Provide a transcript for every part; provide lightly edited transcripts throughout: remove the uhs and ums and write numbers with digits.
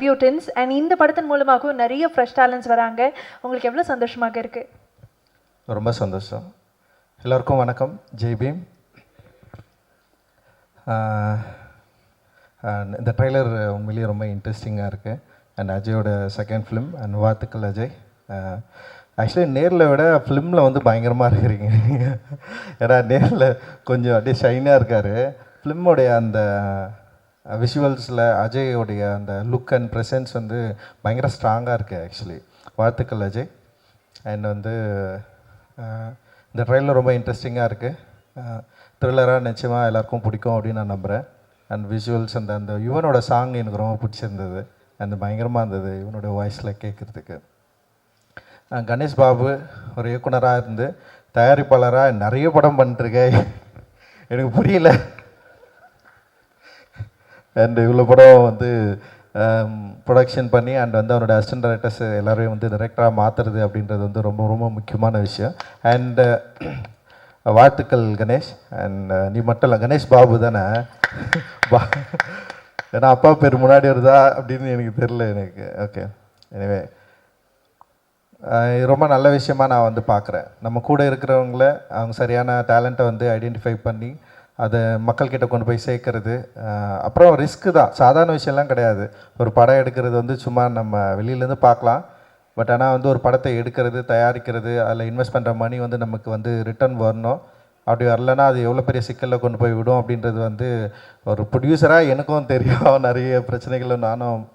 Debutantes and இந்த படத்தின் மூலமாகவும் நிறைய ஃப்ரெஷ் டேலண்ட்ஸ் வராங்க. உங்களுக்கு எவ்வளோ சந்தோஷமாக இருக்குது? ரொம்ப சந்தோஷம். எல்லோருக்கும் வணக்கம். ஜெய் பீம். இந்த ட்ரெய்லர் உண்மையிலேயே ரொம்ப இன்ட்ரெஸ்டிங்காக இருக்குது. அண்ட் அஜயோட செகண்ட் ஃபிலிம் அண்ட் வாழ்த்துக்கள் அஜய். ஆக்சுவலி நேரில் விட ஃபிலிமில் வந்து பயங்கரமாக இருக்கிறீங்க. ஏன்னா நேரில் கொஞ்சம் அப்படியே ஷைனாக இருக்கார். ஃபிலிமோடைய அந்த விஷுவல்ஸில் அஜயோடைய அந்த லுக் அண்ட் ப்ரெசன்ஸ் வந்து பயங்கர ஸ்ட்ராங்காக இருக்குது ஆக்சுவலி. வாழ்த்துக்கள் அஜய். அண்ட் வந்து இந்த ட்ரெயிலர் ரொம்ப இன்ட்ரெஸ்டிங்காக இருக்குது. த்ரில்லராக நிச்சயமாக எல்லாருக்கும் பிடிக்கும் அப்படின்னு நான் நம்புகிறேன். அண்ட் விஷுவல்ஸ் அந்த யுவனோட சாங் எனக்கு ரொம்ப பிடிச்சிருந்தது. அந்த பயங்கரமாக இருந்தது இவனோட வாய்ஸில் கேட்குறதுக்கு. கணேஷ் பாபு ஒரு இயக்குனராக இருந்து தயாரிப்பாளராக நிறைய படம் பண்ணிட்டுருக்கேன். எனக்கு புரியல. அண்ட் இவ்வளோ படம் வந்து ப்ரொடக்ஷன் பண்ணி அண்ட் வந்து அவனோட அசிஸ்டன்ட் டைரக்டர்ஸ் எல்லோரையும் வந்து டைரக்டராக மாற்றுறது அப்படின்றது வந்து ரொம்ப ரொம்ப முக்கியமான விஷயம். அண்ட் வாழ்த்துக்கள் கணேஷ். அண்ட் நீ மட்டும் இல்லை, கணேஷ் பாபு தானே? ஏன்னா அப்பா பேர் முன்னாடி வருதா அப்படின்னு எனக்கு தெரில எனக்கு. ஓகே, எனிவே ரொம்ப நல்ல விஷயமாக நான் வந்து பார்க்குறேன். நம்ம கூட இருக்கிறவங்கள அவங்க சரியான டேலண்ட்டை வந்து ஐடென்டிஃபை பண்ணி அதை மக்கள்கிட்ட கொண்டு போய் சேர்க்கறது. அப்புறம் ரிஸ்க்கு தான், சாதாரண விஷயம்லாம் கிடையாது. ஒரு படம் எடுக்கிறது வந்து சும்மா நம்ம வெளியிலேருந்து பார்க்கலாம். பட் ஆனால் வந்து ஒரு படத்தை எடுக்கிறது, தயாரிக்கிறது, அதில் இன்வெஸ்ட் பண்ணுற மணி வந்து நமக்கு வந்து ரிட்டர்ன் வரணும். அப்படி வரலன்னா அது எவ்வளோ பெரிய சிக்கலில் கொண்டு போய் விடும் அப்படின்றது வந்து ஒரு ப்ரொடியூசராக எனக்கும் தெரியும். நிறைய பிரச்சனைகளை நானும்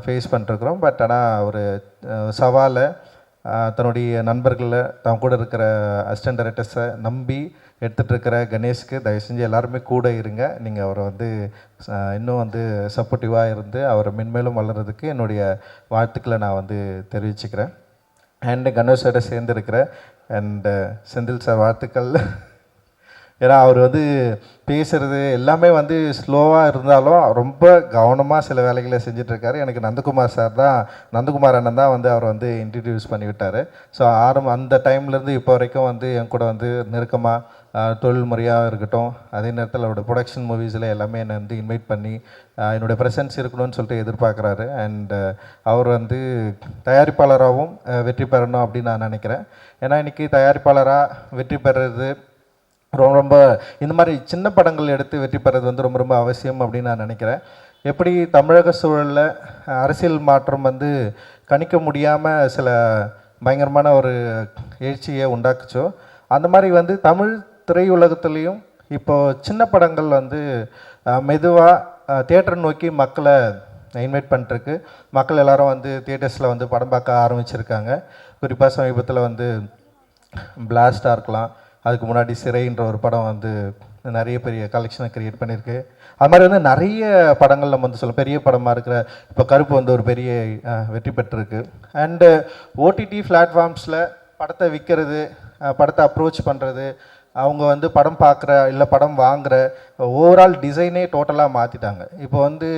ஃபேஸ் பண்ணிருக்கிறோம். பட் ஆனால் ஒரு சவாலை தன்னுடைய நண்பர்களை தான் கூட இருக்கிற அசிஸ்டன்ட் டைரக்டர்ஸை நம்பி எடுத்துகிட்டு இருக்கிற கணேஷ்க்கு தயவு செஞ்சு எல்லாருமே கூட இருங்க. நீங்கள் அவரை வந்து இன்னும் வந்து சப்போர்ட்டிவாக இருந்து அவரை மென்மேலும் வளர்கிறதுக்கு என்னுடைய வாழ்த்துக்களை நான் வந்து தெரிவிச்சுக்கிறேன். அண்டு கணேஷோட சேர்ந்துருக்கிற அண்டு செந்தில் சார் வாழ்த்துக்கள். ஏன்னா அவர் வந்து பேசுகிறது எல்லாமே வந்து ஸ்லோவாக இருந்தாலும் ரொம்ப கவனமாக சில வேலைகளை செஞ்சிட்ருக்காரு. எனக்கு நந்தகுமார் அண்ணன் தான் வந்து அவர் வந்து இன்ட்ரடியூஸ் பண்ணி விட்டார். ஸோ அந்த டைம்லேருந்து இப்போ வரைக்கும் வந்து என் கூட வந்து நெருக்கமாக தொழில் முறையாக இருக்கட்டும், அதே நேரத்தில் அவரோட ப்ரொடக்ஷன் மூவிஸில் எல்லாமே என்னை வந்து இன்வைட் பண்ணி என்னுடைய ப்ரெசன்ஸ் இருக்கணும்னு சொல்லிட்டு எதிர்பார்க்குறாரு. அண்டு அவர் வந்து தயாரிப்பாளராகவும் வெற்றி பெறணும் அப்படின்னு நான் நினைக்கிறேன். ஏன்னா இன்றைக்கி தயாரிப்பாளராக வெற்றி பெறுறது ரொம்ப இந்த மாதிரி சின்ன படங்கள் எடுத்து வெற்றி பெறது வந்து ரொம்ப ரொம்ப அவசியம் அப்படின்னு நான் நினைக்கிறேன். எப்படி தமிழக சூழலில் அரசியல் மாற்றம் வந்து கணிக்க முடியாமல் சில பயங்கரமான ஒரு எழுச்சியை உண்டாக்குச்சோ, அந்த மாதிரி வந்து தமிழ் திரையுலகத்துலேயும் இப்போது சின்ன படங்கள் வந்து மெதுவாக தியேட்டர் நோக்கி மக்களை இன்வைட் பண்ணிட்டுருக்கு. மக்கள் எல்லோரும் வந்து தியேட்டர்ஸில் வந்து படம் பார்க்க ஆரம்பிச்சிருக்காங்க. குறிப்பாக சமீபத்தில் வந்து பிளாஸ்டாக இருக்கலாம், அதுக்கு முன்னாடி சிறைன்ற ஒரு படம் வந்து நிறைய பெரிய கலெக்ஷனை க்ரியேட் பண்ணியிருக்கு. அது மாதிரி வந்து நிறைய படங்கள் நம்ம வந்து சொல்ல பெரிய படமாக இருக்கிற இப்போ கருப்பு வந்து ஒரு பெரிய வெற்றி பெற்றிருக்கு. அண்டு ஓடிடி பிளாட்ஃபார்ம்ஸில் படத்தை விற்கிறது, படத்தை அப்ரோச் பண்ணுறது, அவங்க வந்து படம் பார்க்குற இல்லை படம் வாங்குகிற ஓவரால் டிசைனே டோட்டலாக மாற்றிட்டாங்க. இப்போ வந்து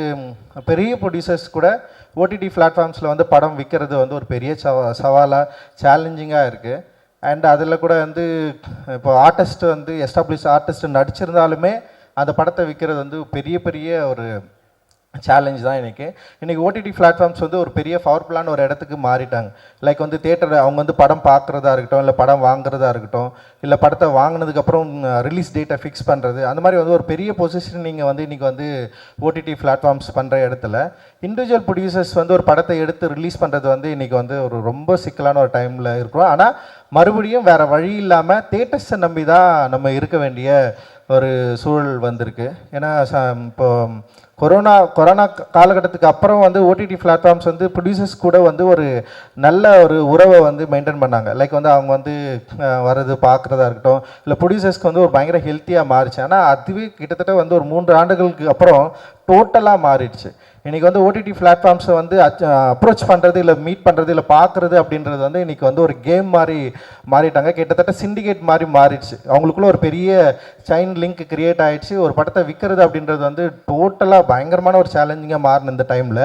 பெரிய ப்ரொடியூசர்ஸ் கூட ஓடிடி பிளாட்ஃபார்ம்ஸில் வந்து படம் விற்கிறது வந்து ஒரு பெரிய சவாலாக சேலஞ்சிங்காக இருக்குது. அண்ட் அதில் கூட வந்து இப்போ ஆர்டிஸ்ட் வந்து எஸ்டாப்ளிஷ் ஆர்டிஸ்ட் நடிச்சிருந்தாலுமே அந்த படத்தை விற்கிறது வந்து பெரிய ஒரு சேலஞ்ச் தான். இன்றைக்கி ஓடிடி பிளாட்ஃபார்ம்ஸ் வந்து ஒரு பெரிய பவர்ஃபுல்லான ஒரு இடத்துக்கு மாறிட்டாங்க. லைக் வந்து தியேட்டர் அவங்க வந்து படம் பார்க்குறதா இருக்கட்டும், இல்லை படம் வாங்குறதா இருக்கட்டும், இல்லை படத்தை வாங்கினதுக்கப்புறம் ரிலீஸ் டேட்டை ஃபிக்ஸ் பண்ணுறது, அந்த மாதிரி வந்து ஒரு பெரிய பொசிஷன் நீங்கள் வந்து இன்றைக்கி வந்து ஓடிடி பிளாட்ஃபார்ம்ஸ் பண்ணுற இடத்துல இண்டிவிஜுவல் ப்ரொடியூசர்ஸ் வந்து ஒரு படத்தை எடுத்து ரிலீஸ் பண்ணுறது வந்து இன்றைக்கி வந்து ஒரு ரொம்ப சிக்கலான ஒரு டைமில் இருக்கிறோம். ஆனால் மறுபடியும் வேறு வழி இல்லாமல் தியேட்டர்ஸை நம்பி தான் நம்ம இருக்க வேண்டிய ஒரு சூழல் வந்திருக்கு. ஏன்னா இப்போ கொரோனா காலகட்டத்துக்கு அப்புறம் வந்து ஓடிடி பிளாட்ஃபார்ம்ஸ் வந்து ப்ரொடியூசர்ஸ் கூட வந்து ஒரு நல்ல ஒரு உறவை வந்து மெயின்டைன் பண்ணாங்க. லைக் வந்து அவங்க வந்து வர்றது பார்க்குறதா இருக்கட்டும், இல்லை ப்ரொடியூசர்ஸ்க்கு வந்து ஒரு பயங்கர ஹெல்த்தியாக மாறிச்சு. ஆனால் அதுவே கிட்டத்தட்ட வந்து ஒரு 3 ஆண்டுகளுக்கு அப்புறம் டோட்டலாக மாறிடுச்சு. இன்றைக்கி வந்து ஓடிடி பிளாட்ஃபார்ம்ஸை வந்து அப்ரோச் பண்ணுறது, இல்லை மீட் பண்ணுறது, இல்லை பார்க்குறது அப்படின்றது வந்து இன்றைக்கி வந்து ஒரு கேம் மாதிரி மாறிட்டாங்க. கிட்டத்தட்ட சிண்டிகேட் மாதிரி மாறிடுச்சு. அவங்களுக்குள்ள ஒரு பெரிய செயின் லிங்க் கிரியேட் ஆகிடுச்சு. ஒரு படத்தை விற்கிறது அப்படின்றது வந்து டோட்டலாக பயங்கரமான ஒரு சேலஞ்சிங்காக மாறின இந்த டைமில்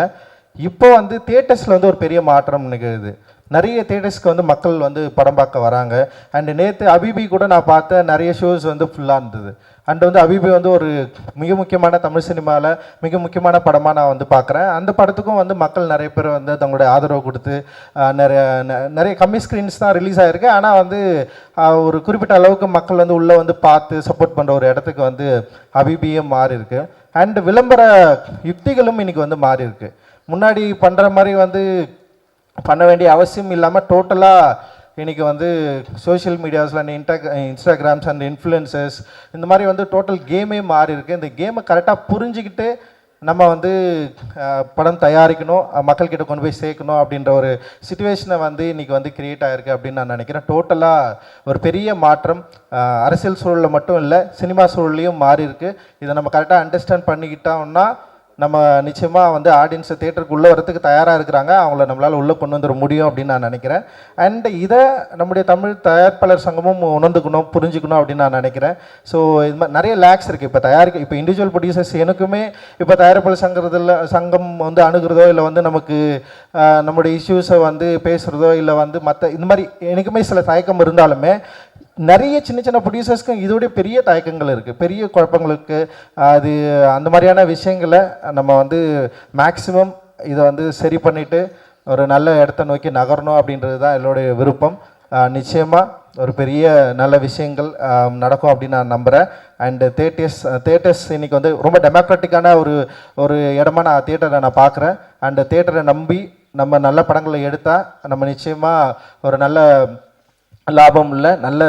இப்போ வந்து தியேட்டர்ஸில் வந்து ஒரு பெரிய மாற்றம் நிகழுது. நிறைய தேட்டர்ஸ்க்கு வந்து மக்கள் வந்து படம் பார்க்க வராங்க. அண்டு நேற்று அபிபி கூட நான் பார்த்தேன், நிறைய ஷோஸ் வந்து ஃபுல்லாக இருந்தது. அண்ட் வந்து அபிபி வந்து ஒரு மிக முக்கியமான தமிழ் சினிமாவில் மிக முக்கியமான படமாக நான் வந்து பார்க்குறேன். அந்த படத்துக்கும் வந்து மக்கள் நிறைய பேர் வந்து தங்களுடைய ஆதரவு கொடுத்து நிறைய கம்மி ஸ்க்ரீன்ஸ் தான் ரிலீஸ் ஆகிருக்கு. ஆனால் வந்து ஒரு குறிப்பிட்ட அளவுக்கு மக்கள் வந்து உள்ளே வந்து பார்த்து சப்போர்ட் பண்ணுற ஒரு இடத்துக்கு வந்து அபிபியும் மாறி இருக்கு. அண்ட் விளம்பர யுக்திகளும் இன்றைக்கி வந்து மாறி இருக்கு. முன்னாடி பண்ணுற மாதிரி வந்து பண்ண வேண்டிய அவசியம் இல்லாமல் டோட்டலாக இன்றைக்கி வந்து சோஷியல் மீடியாஸில் இன்ஸ்டாகிராம்ஸ் அண்ட் இன்ஃப்ளூயன்சஸ் இந்த மாதிரி வந்து டோட்டல் கேமே மாறி இருக்குது. இந்த கேமை கரெக்டாக புரிஞ்சுக்கிட்டு நம்ம வந்து படம் தயாரிக்கணும், மக்கள்கிட்ட கொண்டு போய் சேர்க்கணும் அப்படின்ற ஒரு சிச்சுவேஷனை வந்து இன்றைக்கி வந்து க்ரியேட் ஆகிருக்கு அப்படின்னு நான் நினைக்கிறேன். டோட்டலாக ஒரு பெரிய மாற்றம் அரசியல் சூழலில் மட்டும் இல்லை, சினிமா சூழல்லையும் மாறி இருக்குது. இதை நம்ம கரெக்டாக அண்டர்ஸ்டாண்ட் பண்ணிக்கிட்டோம்னா நம்ம நிச்சயமாக வந்து ஆடியன்ஸை தேட்டருக்கு உள்ளே வரத்துக்கு தயாராக இருக்கிறாங்க, அவங்கள நம்மளால் உள்ளே கொண்டு வந்துட முடியும் அப்படின்னு நான் நினைக்கிறேன். அண்ட் இதை நம்முடைய தமிழ் தயாரிப்பாளர் சங்கமும் உணர்ந்துக்கணும், புரிஞ்சுக்கணும் அப்படின்னு நான் நினைக்கிறேன். ஸோ இது மாதிரி நிறைய லேக்ஸ் இருக்குது. இப்போ இண்டிவிஜுவல் ப்ரொடியூசர்ஸ் எனக்குமே இப்போ தயாரிப்பாளர் சங்கம் வந்து அணுகிறதோ இல்லை வந்து நமக்கு நம்முடைய இஷ்யூஸை வந்து பேசுகிறதோ இல்லை வந்து மற்ற இந்த மாதிரி எனக்குமே சில தயக்கம் இருந்தாலுமே நிறைய சின்ன சின்ன ப்ரொடியூசர்ஸ்க்கு இதோடைய பெரிய தயக்கங்கள் இருக்குது, பெரிய குழப்பங்களுக்கு. அது அந்த மாதிரியான விஷயங்களை நம்ம வந்து மேக்ஸிமம் இதை வந்து சரி பண்ணிவிட்டு ஒரு நல்ல இடத்த நோக்கி நகரணும் அப்படின்றது தான் என்னுடைய விருப்பம். நிச்சயமாக ஒரு பெரிய நல்ல விஷயங்கள் நடக்கும் அப்படின்னு நான் நம்புகிறேன். அண்டு தேட்டர்ஸ் இன்றைக்கி வந்து ரொம்ப டெமோக்ராட்டிக்கான ஒரு இடமா நான் தேட்டரை நான் பார்க்குறேன். அண்டு தேட்டரை நம்பி நம்ம நல்ல படங்களை எடுத்தால் நம்ம நிச்சயமாக ஒரு நல்ல லாபம் உள்ள நல்ல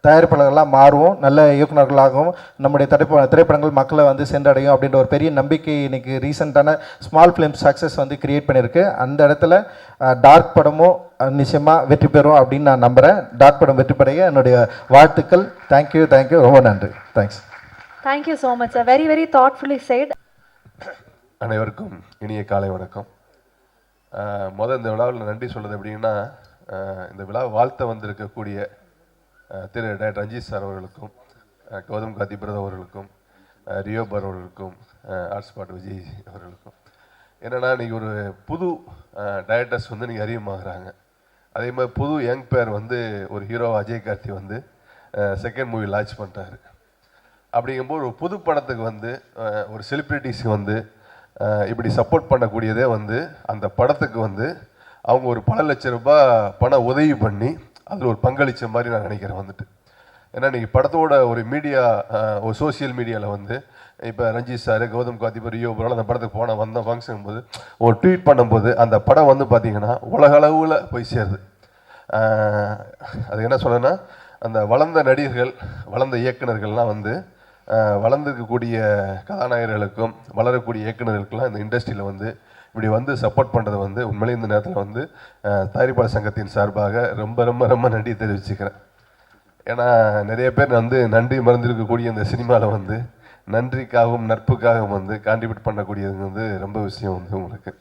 தயாரிப்பாளர்களாக மாறுவோம், நல்ல இயக்குநர்களாகவும் நம்முடைய திரைப்படங்கள் மக்களை வந்து சென்றடையும் அப்படின்ற ஒரு பெரிய நம்பிக்கை இன்றைக்கி ரீசெண்டான ஸ்மால் ஃபிலிம் சக்ஸஸ் வந்து கிரியேட் பண்ணியிருக்கு. அந்த இடத்துல டார்க் படமும் நிச்சயமாக வெற்றி பெறும் அப்படின்னு நான் நம்புகிறேன். டார்க் படம் வெற்றி பெற என்னுடைய வாழ்த்துக்கள். தேங்க்யூ, ரொம்ப நன்றி. Thanks. Thank you so much sir. Very very thoughtfully said. அனைவருக்கும் இனிய காலை வணக்கம். இந்த விழாவில் நன்றி சொல்கிறது எப்படின்னா, இந்த விழா வாழ்த்த வந்திருக்கக்கூடிய திரு டாக்டர் ரஞ்சித் சார் அவர்களுக்கும், கௌதம் கார்த்தி பிரதர் அவர்களுக்கும், ரியோ பர் அவர்களுக்கும், ஆர்ட்ஸ்பாட் விஜய் அவர்களுக்கும். என்னென்னா இன்றைக்கி ஒரு புது டைரக்டர்ஸ் வந்து இன்றைக்கி அறிமுகமாகறாங்க. அதே மாதிரி புது யங் பேர் வந்து ஒரு ஹீரோ அஜய் கார்த்தி வந்து செகண்ட் மூவி லான்ச் பண்ணுறாரு. அப்படிங்கும்போது ஒரு புது படத்துக்கு வந்து ஒரு செலிப்ரிட்டிஸ்க்கு வந்து இப்படி சப்போர்ட் பண்ணக்கூடியதே வந்து அந்த படத்துக்கு வந்து அவங்க ஒரு பல லட்சம் ரூபாய் பண உதவி பண்ணி அதில் ஒரு பங்களித்த மாதிரி நான் நினைக்கிறேன் வந்துட்டு. ஏன்னா இன்றைக்கி படத்தோட ஒரு மீடியா, ஒரு சோசியல் மீடியாவில் வந்து இப்போ ரஞ்சித் சார், கௌதம் கார்த்தி, ரியோ பரோல அந்த படத்துக்கு வந்த ஃபங்க்ஷன் போது ஒரு ட்வீட் பண்ணும்போது அந்த படம் வந்து பார்த்திங்கன்னா உலக அளவில் போய் சேருது. அது என்ன சொல்லுன்னா, அந்த வளர்ந்த நடிகர்கள், வளர்ந்த இயக்குநர்கள்லாம் வந்து வளர்ந்துருக்கக்கூடிய கதாநாயகர்களுக்கும் வளரக்கூடிய இயக்குநர்களுக்கெல்லாம் இந்த இண்டஸ்ட்ரியில் வந்து இப்படி வந்து சப்போர்ட் பண்ணுறது வந்து உண்மையிலே இந்த நேரத்தில் வந்து தயாரிப்பாளர் சங்கத்தின் சார்பாக ரொம்ப ரொம்ப ரொம்ப நன்றி தெரிவிச்சுக்கிறேன். ஏன்னா நிறைய பேர் வந்து நன்றி மறந்துருக்கக்கூடிய இந்த சினிமாவில் வந்து நன்றிக்காகவும் நட்புக்காகவும் வந்து கான்ட்ரிபியூட் பண்ணக்கூடியது வந்து ரொம்ப விஷயம் வந்து உங்களுக்கு.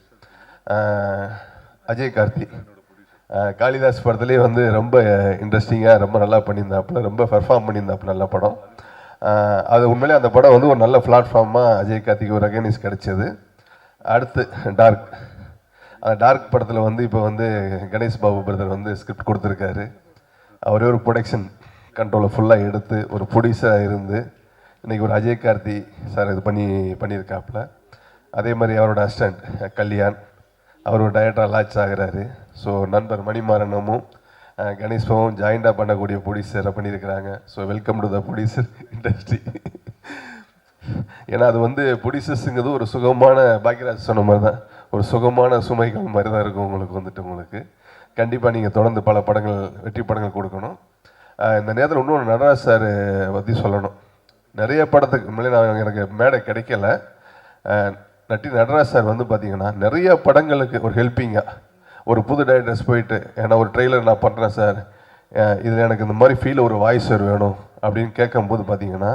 அஜய் கார்த்தி காளிதாஸ் படத்துலேயே வந்து ரொம்ப இன்ட்ரெஸ்டிங்காக ரொம்ப நல்லா பண்ணியிருந்தாப்புல, ரொம்ப பெர்ஃபார்ம் பண்ணியிருந்தாப்புல, நல்ல படம். அது உண்மையிலே அந்த படம் வந்து ஒரு நல்ல பிளாட்ஃபார்மாக அஜய் கார்த்திக்கு ஒரு ரெகனைஸ் கிடைச்சது. அடுத்து டார்க். அந்த டார்க் படத்தில் வந்து இப்போ வந்து கணேஷ் பாபு பிரதர் வந்து ஸ்கிரிப்ட் கொடுத்துருக்காரு. அவரே ஒரு ப்ரொடக்ஷன் கண்ட்ரோலை ஃபுல்லாக எடுத்து ஒரு ப்ரொடியூசராக இருந்து இன்றைக்கி ஒரு அஜய் கார்த்தி சார் இது பண்ணியிருக்காப்புல. அதே மாதிரி அவரோட அசிஸ்டண்ட் கல்யாண், அவர் ஒரு டைரக்டராக லான்ச் ஆகிறாரு. ஸோ நண்பர் மணிமாறனமும் கணேஷ் பாபும் ஜாயிண்டாக பண்ணக்கூடிய ப்ரொடியூசரை பண்ணியிருக்கிறாங்க. So welcome to the producer industry. ஏன்னா அது வந்து ப்ரொடியூசர்ஸுங்கிறது ஒரு சுகமான, பாக்கியராஜ் சொன்ன மாதிரி தான், ஒரு சுகமான சுமைகள் மாதிரி தான் இருக்கும் உங்களுக்கு கண்டிப்பாக நீங்கள் தொடர்ந்து பல படங்கள், வெற்றி படங்கள் கொடுக்கணும். இந்த நேரத்தில் இன்னொன்று நடராஜ் சார் பற்றி சொல்லணும். நிறைய படத்துக்கு முன்னாடி எனக்கு மேடை கிடைக்கல. நடராஜ் சார் வந்து பார்த்திங்கன்னா நிறைய படங்களுக்கு ஒரு ஹெல்ப்பிங்காக ஒரு புது டைரக்டர்ஸ் போயிட்டு, ஏன்னா ஒரு ட்ரெய்லர் நான் பண்ணுறேன் சார், இதில் எனக்கு இந்த மாதிரி ஃபீல் ஒரு வாய்ஸர் வேணும் அப்படின்னு கேட்கும்போது பார்த்திங்கன்னா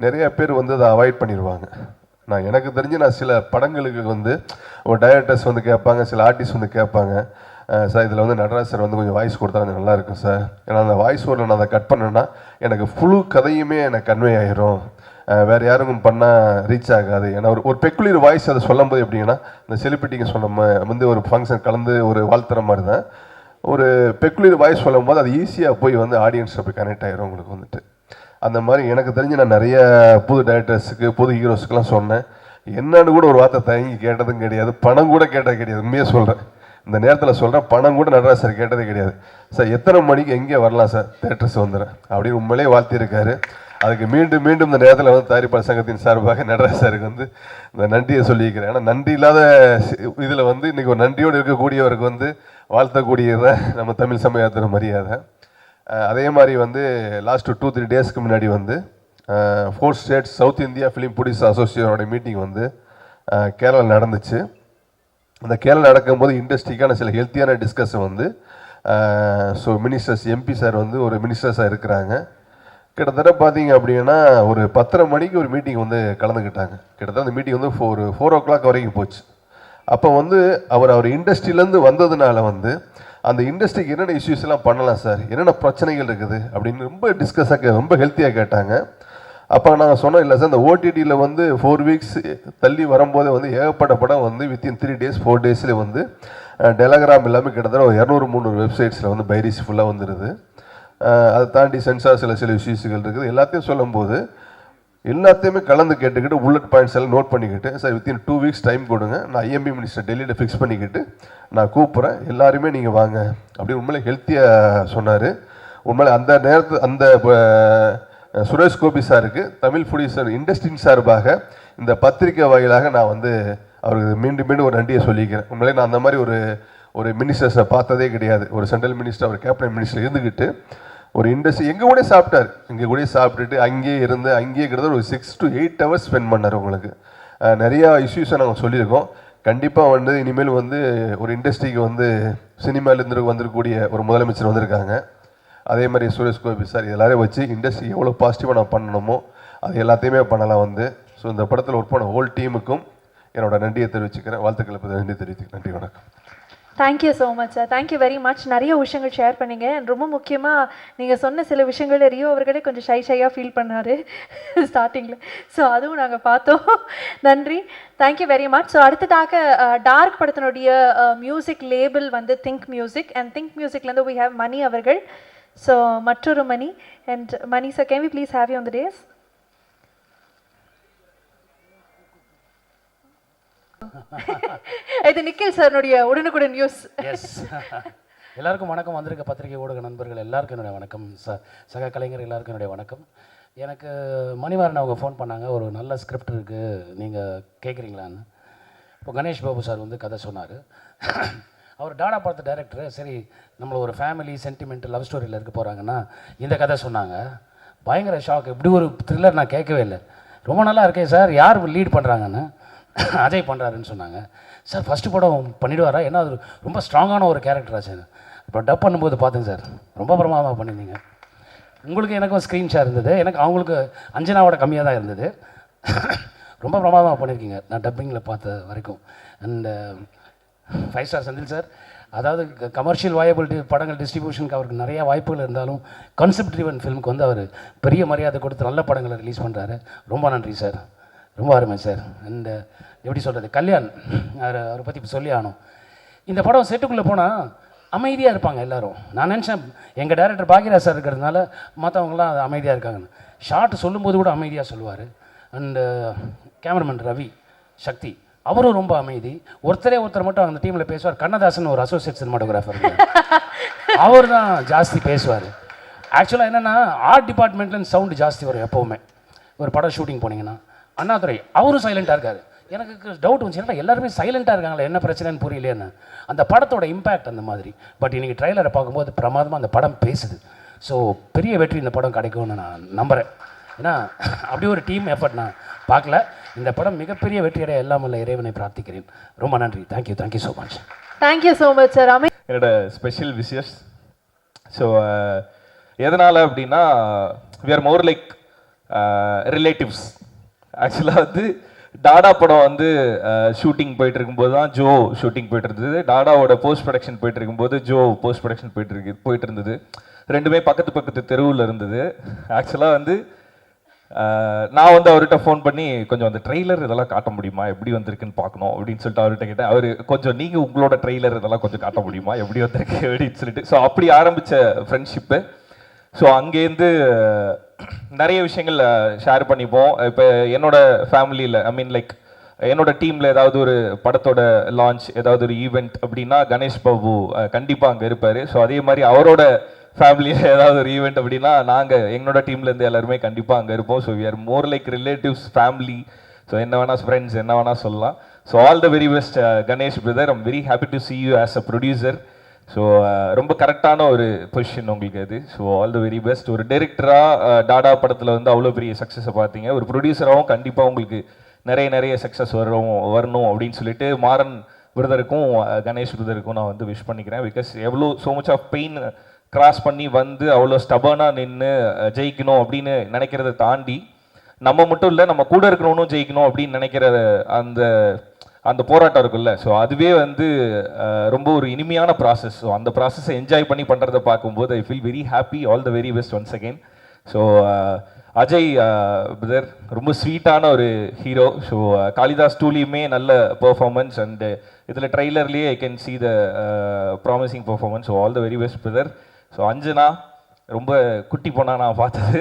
நிறைய பேர் வந்து அதை அவாய்ட் பண்ணிடுவாங்க. எனக்கு தெரிஞ்சு நான் சில படங்களுக்கு வந்து ஒரு டைரக்டர்ஸ் வந்து கேட்பாங்க, சில ஆர்டிஸ்ட் வந்து கேட்பாங்க, சார் இதில் வந்து நடராஜ் சார் வந்து கொஞ்சம் வாய்ஸ் கொடுத்தா கொஞ்சம் நல்லாயிருக்கும் சார், ஏன்னா அந்த வாய்ஸ் ஓரில் நான் அதை கட் பண்ணேன்னா எனக்கு ஃபுல் கதையுமே எனக்கு கன்வே ஆகிரும், வேறு யாருக்கும் பண்ணால் ரீச் ஆகாது. ஏன்னா ஒரு பெக்குலர் வாய்ஸ் அதை சொல்லும்போது எப்படின்னா இந்த செலிபிரிட்டிங்க சொன்ன வந்து ஒரு ஃபங்க்ஷன் கலந்து ஒரு வாழ்த்துற மாதிரி தான் ஒரு பெக்குலர் வாய்ஸ் சொல்லும்போது அது ஈஸியாக போய் வந்து ஆடியன்ஸில் போய் கனெக்ட் ஆயிரும் உங்களுக்கு வந்துட்டு. அந்த மாதிரி எனக்கு தெரிஞ்சு நான் நிறைய புது டைரக்டர்ஸுக்கு புது ஹீரோஸுக்கெல்லாம் சொன்னேன். என்னன்னு கூட ஒரு வார்த்தை தயங்கி கேட்டதும் கிடையாது, பணம் கூட கேட்டது கிடையாது. உண்மையாக சொல்கிறேன், இந்த நேரத்தில் சொல்கிறேன், பணம் கூட நடராஜ் சார் கேட்டதே கிடையாது. சார் எத்தனை மணிக்கு எங்கே வரலாம் சார், தேட்டர்ஸ் வந்துடுறேன் அப்படின்னு உண்மையிலே வாழ்த்தியிருக்காரு. அதுக்கு மீண்டும் மீண்டும் இந்த நேரத்தில் வந்து தயாரிப்பாளர் சங்கத்தின் சார்பாக நடராஜ் சாருக்கு வந்து இந்த நன்றியை சொல்லியிருக்கிறேன். ஏன்னா நன்றி இல்லாத இதில் வந்து இன்றைக்கி ஒரு நன்றியோடு இருக்கக்கூடியவருக்கு வந்து வாழ்த்தக்கூடியதான் நம்ம தமிழ் சமயத்தின மரியாதை. அதே மாதிரி வந்து லாஸ்ட்டு 2-3 டேஸ்க்கு முன்னாடி வந்து 4 states south India film producer அசோசியேஷனோட மீட்டிங் வந்து கேரளா நடந்துச்சு. அந்த கேரளா நடக்கும்போது இண்டஸ்ட்ரிக்கான சில ஹெல்த்தியான டிஸ்கஷன் வந்து ஸோ மினிஸ்டர்ஸ் எம்பி சார் வந்து ஒரு மினிஸ்டர்ஸாக இருக்கிறாங்க. கிட்டத்தட்ட பார்த்தீங்க அப்படின்னா ஒரு 10:30 மணிக்கு ஒரு மீட்டிங் வந்து கலந்துக்கிட்டாங்க. கிட்டத்தட்ட அந்த மீட்டிங் வந்து 4 o'clock வரைக்கும் போச்சு. அப்போ வந்து அவர் இண்டஸ்ட்ரியிலேருந்து வந்ததுனால வந்து அந்த இண்டஸ்ட்ரிக்கு என்னென்ன இஷ்யூஸ் எல்லாம் பண்ணலாம் சார், என்னென்ன பிரச்சனைகள் இருக்குது அப்படின்னு ரொம்ப டிஸ்கஸாக ரொம்ப ஹெல்த்தியாக கேட்டாங்க. அப்போ நாங்கள் சொன்னோம், இல்லை சார் இந்த ஓடிடியில் வந்து 4 weeks தள்ளி வரும்போதே வந்து ஏகப்பட்ட படம் வந்து வித்தின் 3 days 4 daysல வந்து டெலகிராம் எல்லாமே கிட்டத்தட்ட ஒரு 200-300 வெப்சைட்ஸில் வந்து பைரிஸ் ஃபுல்லாக வந்துடுது. அதை தாண்டி சென்சார் சில இஷ்யூஸுகள் இருக்குது. எல்லாத்தையும் சொல்லும்போது எல்லாத்தையுமே கலந்து கேட்டுக்கிட்டு புல்லட் பாயிண்ட்ஸ் எல்லாம் நோட் பண்ணிக்கிட்டு, சார் வித்தின் 2 weeks டைம் கொடுங்க, நான் ஐஎம்பி மினிஸ்டர் டெல்லியில் ஃபிக்ஸ் பண்ணிக்கிட்டு நான் கூப்பிட்றேன், எல்லாருமே நீங்கள் வாங்க அப்படின்னு உண்மையிலே ஹெல்த்தியாக சொன்னார். உண்மையிலே அந்த நேரத்தில் அந்த சுரேஷ் கோபி சாருக்கு தமிழ் ப்ரொடியூசர் இண்டஸ்ட்ரியின் சார்பாக இந்த பத்திரிக்கை வாயிலாக நான் வந்து அவருக்கு மீண்டும் மீண்டும் ஒரு நன்றியை சொல்லிக்கிறேன். உண்மையிலே நான் அந்த மாதிரி ஒரு மினிஸ்டர்ஸை பார்த்ததே கிடையாது. ஒரு சென்ட்ரல் மினிஸ்டர், ஒரு கேபினட் மினிஸ்டர் இருந்துக்கிட்டு ஒரு இண்டஸ்ட்ரி எங்கள் கூட சாப்பிட்டார், இங்கே கூட சாப்பிட்டுட்டு அங்கேயே இருந்து அங்கேயே கிட்டத்தட்ட ஒரு 6 to 8 hours ஸ்பெண்ட் பண்ணார். உங்களுக்கு நிறையா இஷ்யூஸை நாங்கள் சொல்லியிருக்கோம். கண்டிப்பாக வந்து இனிமேல் வந்து ஒரு இண்டஸ்ட்ரிக்கு வந்து சினிமாலேருந்து வந்திருக்கக்கூடிய ஒரு முதலமைச்சர் வந்திருக்காங்க. அதே மாதிரி சுரேஷ் கோபி சார் எல்லாரையும் வச்சு இண்டஸ்ட்ரி எவ்வளோ பாசிட்டிவாக நான் பண்ணணுமோ அது எல்லாத்தையுமே பண்ணலாம் வந்து. ஸோ இந்த படத்தில் ஒர்க் பண்ண ஹோல் டீமுக்கும் என்னோட நன்றியை தெரிவிச்சுக்கிறேன். வாழ்த்துக்களை நன்றி தெரிவித்து நன்றி, வணக்கம். Thank you so much sir, thank you very much. நிறைய விஷயங்கள் ஷேர் பண்ணீங்க. And ரொம்ப முக்கியமாக நீங்கள் சொன்ன சில விஷயங்கள் ரியோ அவர்களே கொஞ்சம் ஷையாக ஃபீல் பண்ணார் ஸ்டார்டிங்கில். ஸோ அதுவும் நாங்கள் பார்த்தோம். நன்றி, தேங்க்யூ வெரி மச். ஸோ அடுத்ததாக டார்க் படத்தினுடைய மியூசிக் லேபிள் வந்து திங்க் மியூசிக். அண்ட் திங்க் மியூசிக்லேருந்து வி ஹேவ் மணி அவர்கள். ஸோ மற்றொரு Mani. And Mani sir, can we please have you on the dais? இது நிக்கில் சார்னுடைய உடனுக்குடன் நியூஸ். எஸ், எல்லாருக்கும் வணக்கம். வந்திருக்க பத்திரிகை ஊடக நண்பர்கள் எல்லாருக்கும் என்னுடைய வணக்கம். சக கலைஞர் எல்லாருக்கும் என்னுடைய வணக்கம். எனக்கு மணிவாரன் அவங்க ஃபோன் பண்ணாங்க, ஒரு நல்ல ஸ்கிரிப்ட் இருக்குது, நீங்கள் கேட்குறீங்களான்னு. இப்போ கணேஷ் பாபு சார் வந்து கதை சொன்னார். அவர் டாடா படத்து டைரக்டரு. சரி, நம்மளை ஒரு ஃபேமிலி சென்டிமெண்ட் லவ் ஸ்டோரியில் இருக்க போகிறாங்கன்னா இந்த கதை சொன்னாங்க. பயங்கர ஷாக். இப்படி ஒரு த்ரில்லர் நான் கேட்கவே இல்லை. ரொம்ப நல்லா இருக்கேன் சார், யார் லீட் பண்ணுறாங்கன்னு. அஜய் பண்ணுறாருன்னு சொன்னாங்க. சார் ஃபஸ்ட்டு படம் பண்ணிவிடுவாரா, ஏன்னா அது ரொம்ப ஸ்ட்ராங்கான ஒரு கேரக்டரா சார். இப்போ டப் பண்ணும்போது பார்த்தேன் சார், ரொம்ப பிரமாதமாக பண்ணியிருந்தீங்க. உங்களுக்கு எனக்கும் ஸ்க்ரீன் ஷேர் இருந்தது, எனக்கு அவங்களுக்கு அஞ்சனாவோட கம்மியாக தான் இருந்தது. ரொம்ப பிரமாதமாக பண்ணியிருக்கீங்க நான் டப்பிங்கில் பார்த்த வரைக்கும். அண்டு 5 ஸ்டார் செந்தில் சார், அதாவது கமர்ஷியல் வயபிலிட்டி படங்கள் டிஸ்ட்ரிபியூஷனுக்கு அவருக்கு நிறையா வாய்ப்புகள் இருந்தாலும் கான்செப்ட் ட்ரிவன் ஃபிலிமுக்கு வந்து அவர் பெரிய மரியாதை கொடுத்து நல்ல படங்களை ரிலீஸ் பண்ணுறாரு. ரொம்ப நன்றி சார், ரொம்ப அருமை சார். அண்டு எப்படி சொல்கிறது, கல்யாண் அவரை பற்றி இப்போ சொல்லி ஆகணும். இந்த படம் செட்டுக்குள்ளே போனால் அமைதியாக இருப்பாங்க எல்லோரும். நான் நினச்சேன் எங்கள் டைரக்டர் பாக்யராஜ் சார் இருக்கிறதுனால மற்றவங்களாம் அமைதியாக இருக்காங்கன்னு. ஷார்ட் சொல்லும்போது கூட அமைதியாக சொல்லுவார். அண்டு கேமராமேன் ரவி சக்தி, அவரும் ரொம்ப அமைதி. ஒருத்தர் மட்டும் அந்த டீமில் பேசுவார். கண்ணதாசன் ஒரு அசோசியேட் சினிமாட்டோகிராஃபர், அவர் தான் ஜாஸ்தி பேசுவார். ஆக்சுவலாக என்னென்னா ஆர்ட் டிபார்ட்மெண்ட்லேருந்து சவுண்டு ஜாஸ்தி வரும் எப்போவுமே. ஒரு படம் ஷூட்டிங் போனீங்கன்னா அண்ணாதுரை அவரும் சைலண்ட்டாக இருக்கார். எனக்கு டவுட் வந்துச்சு, என்னடா எல்லாருமே சைலண்ட்டாக இருக்காங்களே, என்ன பிரச்சனைன்னு புரியலையேன்னு. அந்த படத்தோட இம்பேக்ட் அந்த மாதிரி. பட் இன்றைக்கி ட்ரைலரை பார்க்கும்போது பிரமாதமாக அந்த படம் பேசுது. ஸோ பெரிய வெற்றி இந்த படம் கிடைக்கும்னு நான் நம்புகிறேன். ஏன்னா அப்படி ஒரு டீம் எஃபர்ட் நான் பார்க்கல. இந்த படம் மிகப்பெரிய வெற்றியடைய எல்லாம் உள்ள இறைவனை பிரார்த்திக்கிறேன். ரொம்ப நன்றி, thank you so much. Thank you so much sir. என்னோட ஸ்பெஷல் விஷஸ். ஸோ எதனால் அப்படின்னா we are more like relatives. ஆக்சுவலாக வந்து டாடா படம் வந்து ஷூட்டிங் போயிட்டு இருக்கும்போது தான் ஜோ ஷூட்டிங் போயிட்டு இருந்தது. டாடாவோட போஸ்ட் ப்ரொடக்ஷன் போயிட்டு இருக்கும்போது ஜோ போஸ்ட் ப்ரொடக்ஷன் போயிட்டு இருந்தது. ரெண்டுமே பக்கத்து தெருவில் இருந்தது. ஆக்சுவலாக வந்து நான் வந்து அவர்கிட்ட ஃபோன் பண்ணி கொஞ்சம் அந்த ட்ரெய்லர் இதெல்லாம் காட்ட முடியுமா, எப்படி வந்திருக்குன்னு பார்க்கணும் அப்படின்னு சொல்லிட்டு அவர்கிட்ட கேட்டேன். அவர் கொஞ்சம் நீங்கள் உங்களோட ட்ரெய்லர் இதெல்லாம் கொஞ்சம் காட்ட முடியுமா, எப்படி வந்திருக்கு அப்படின்னு சொல்லிட்டு. ஸோ அப்படி ஆரம்பித்த ஃப்ரெண்ட்ஷிப்பு. ஸோ அங்கேருந்து நிறைய விஷயங்கள் ஷேர் பண்ணிப்போம். இப்போ என்னோட ஃபேமிலியில் ஐ மீன் லைக் என்னோட டீமில் ஏதாவது ஒரு படத்தோட லான்ச், ஏதாவது ஒரு ஈவெண்ட் அப்படின்னா கணேஷ் பாபு கண்டிப்பாக அங்கே இருப்பார். ஸோ அதே மாதிரி அவரோட ஃபேமிலியில் ஏதாவது ஒரு ஈவெண்ட் அப்படின்னா நாங்கள் எங்களோட டீம்லேருந்து எல்லாருமே கண்டிப்பாக அங்கே இருப்போம். So we are more like relatives, family. So என்ன வேணால் ஃப்ரெண்ட்ஸ் என்ன வேணால் சொல்லலாம். So all the very best Ganesh brother. I'm very happy to see you as a producer. So ரொம்ப கரெக்டான ஒரு பொசிஷன் உங்களுக்கு அது. So all the very best. ஒரு டைரக்டராக டாடா படத்தில் வந்து அவ்வளோ பெரிய சக்ஸஸை பார்த்தீங்க. ஒரு ப்ரொடியூசராகவும் கண்டிப்பாக உங்களுக்கு நிறைய சக்ஸஸ் வரணும் அப்படின்னு சொல்லிட்டு மாறன் பிரதருக்கும் கணேஷ் பிரதருக்கும் நான் வந்து விஷ் பண்ணிக்கிறேன். பிகாஸ் எவ்வளோ so much of pain cross பண்ணி வந்து அவ்வளோ ஸ்டபனாக நின்று ஜெயிக்கணும் அப்படின்னு நினைக்கிறத தாண்டி நம்ம மட்டும் இல்லை நம்ம கூட இருக்கிறவனும் ஜெயிக்கணும் அப்படின்னு நினைக்கிற அந்த அந்த போராட்டம் இருக்குல்ல. ஸோ அதுவே வந்து ரொம்ப ஒரு இனிமையான ப்ராசஸ். ஸோ அந்த ப்ராசஸை என்ஜாய் பண்ணி பண்ணுறதை பார்க்கும்போது I feel very happy. All the very best once again. So Ajay brother ரொம்ப ஸ்வீட்டான ஒரு ஹீரோ. ஸோ காளிதாஸ் டூலையுமே நல்ல பெர்ஃபார்மன்ஸ் அண்டு இதில் ட்ரெய்லர்லேயே I can see the promising performance. So all the very best brother. So Anjana ரொம்ப குட்டி பொண்ணா நான் பார்த்தது.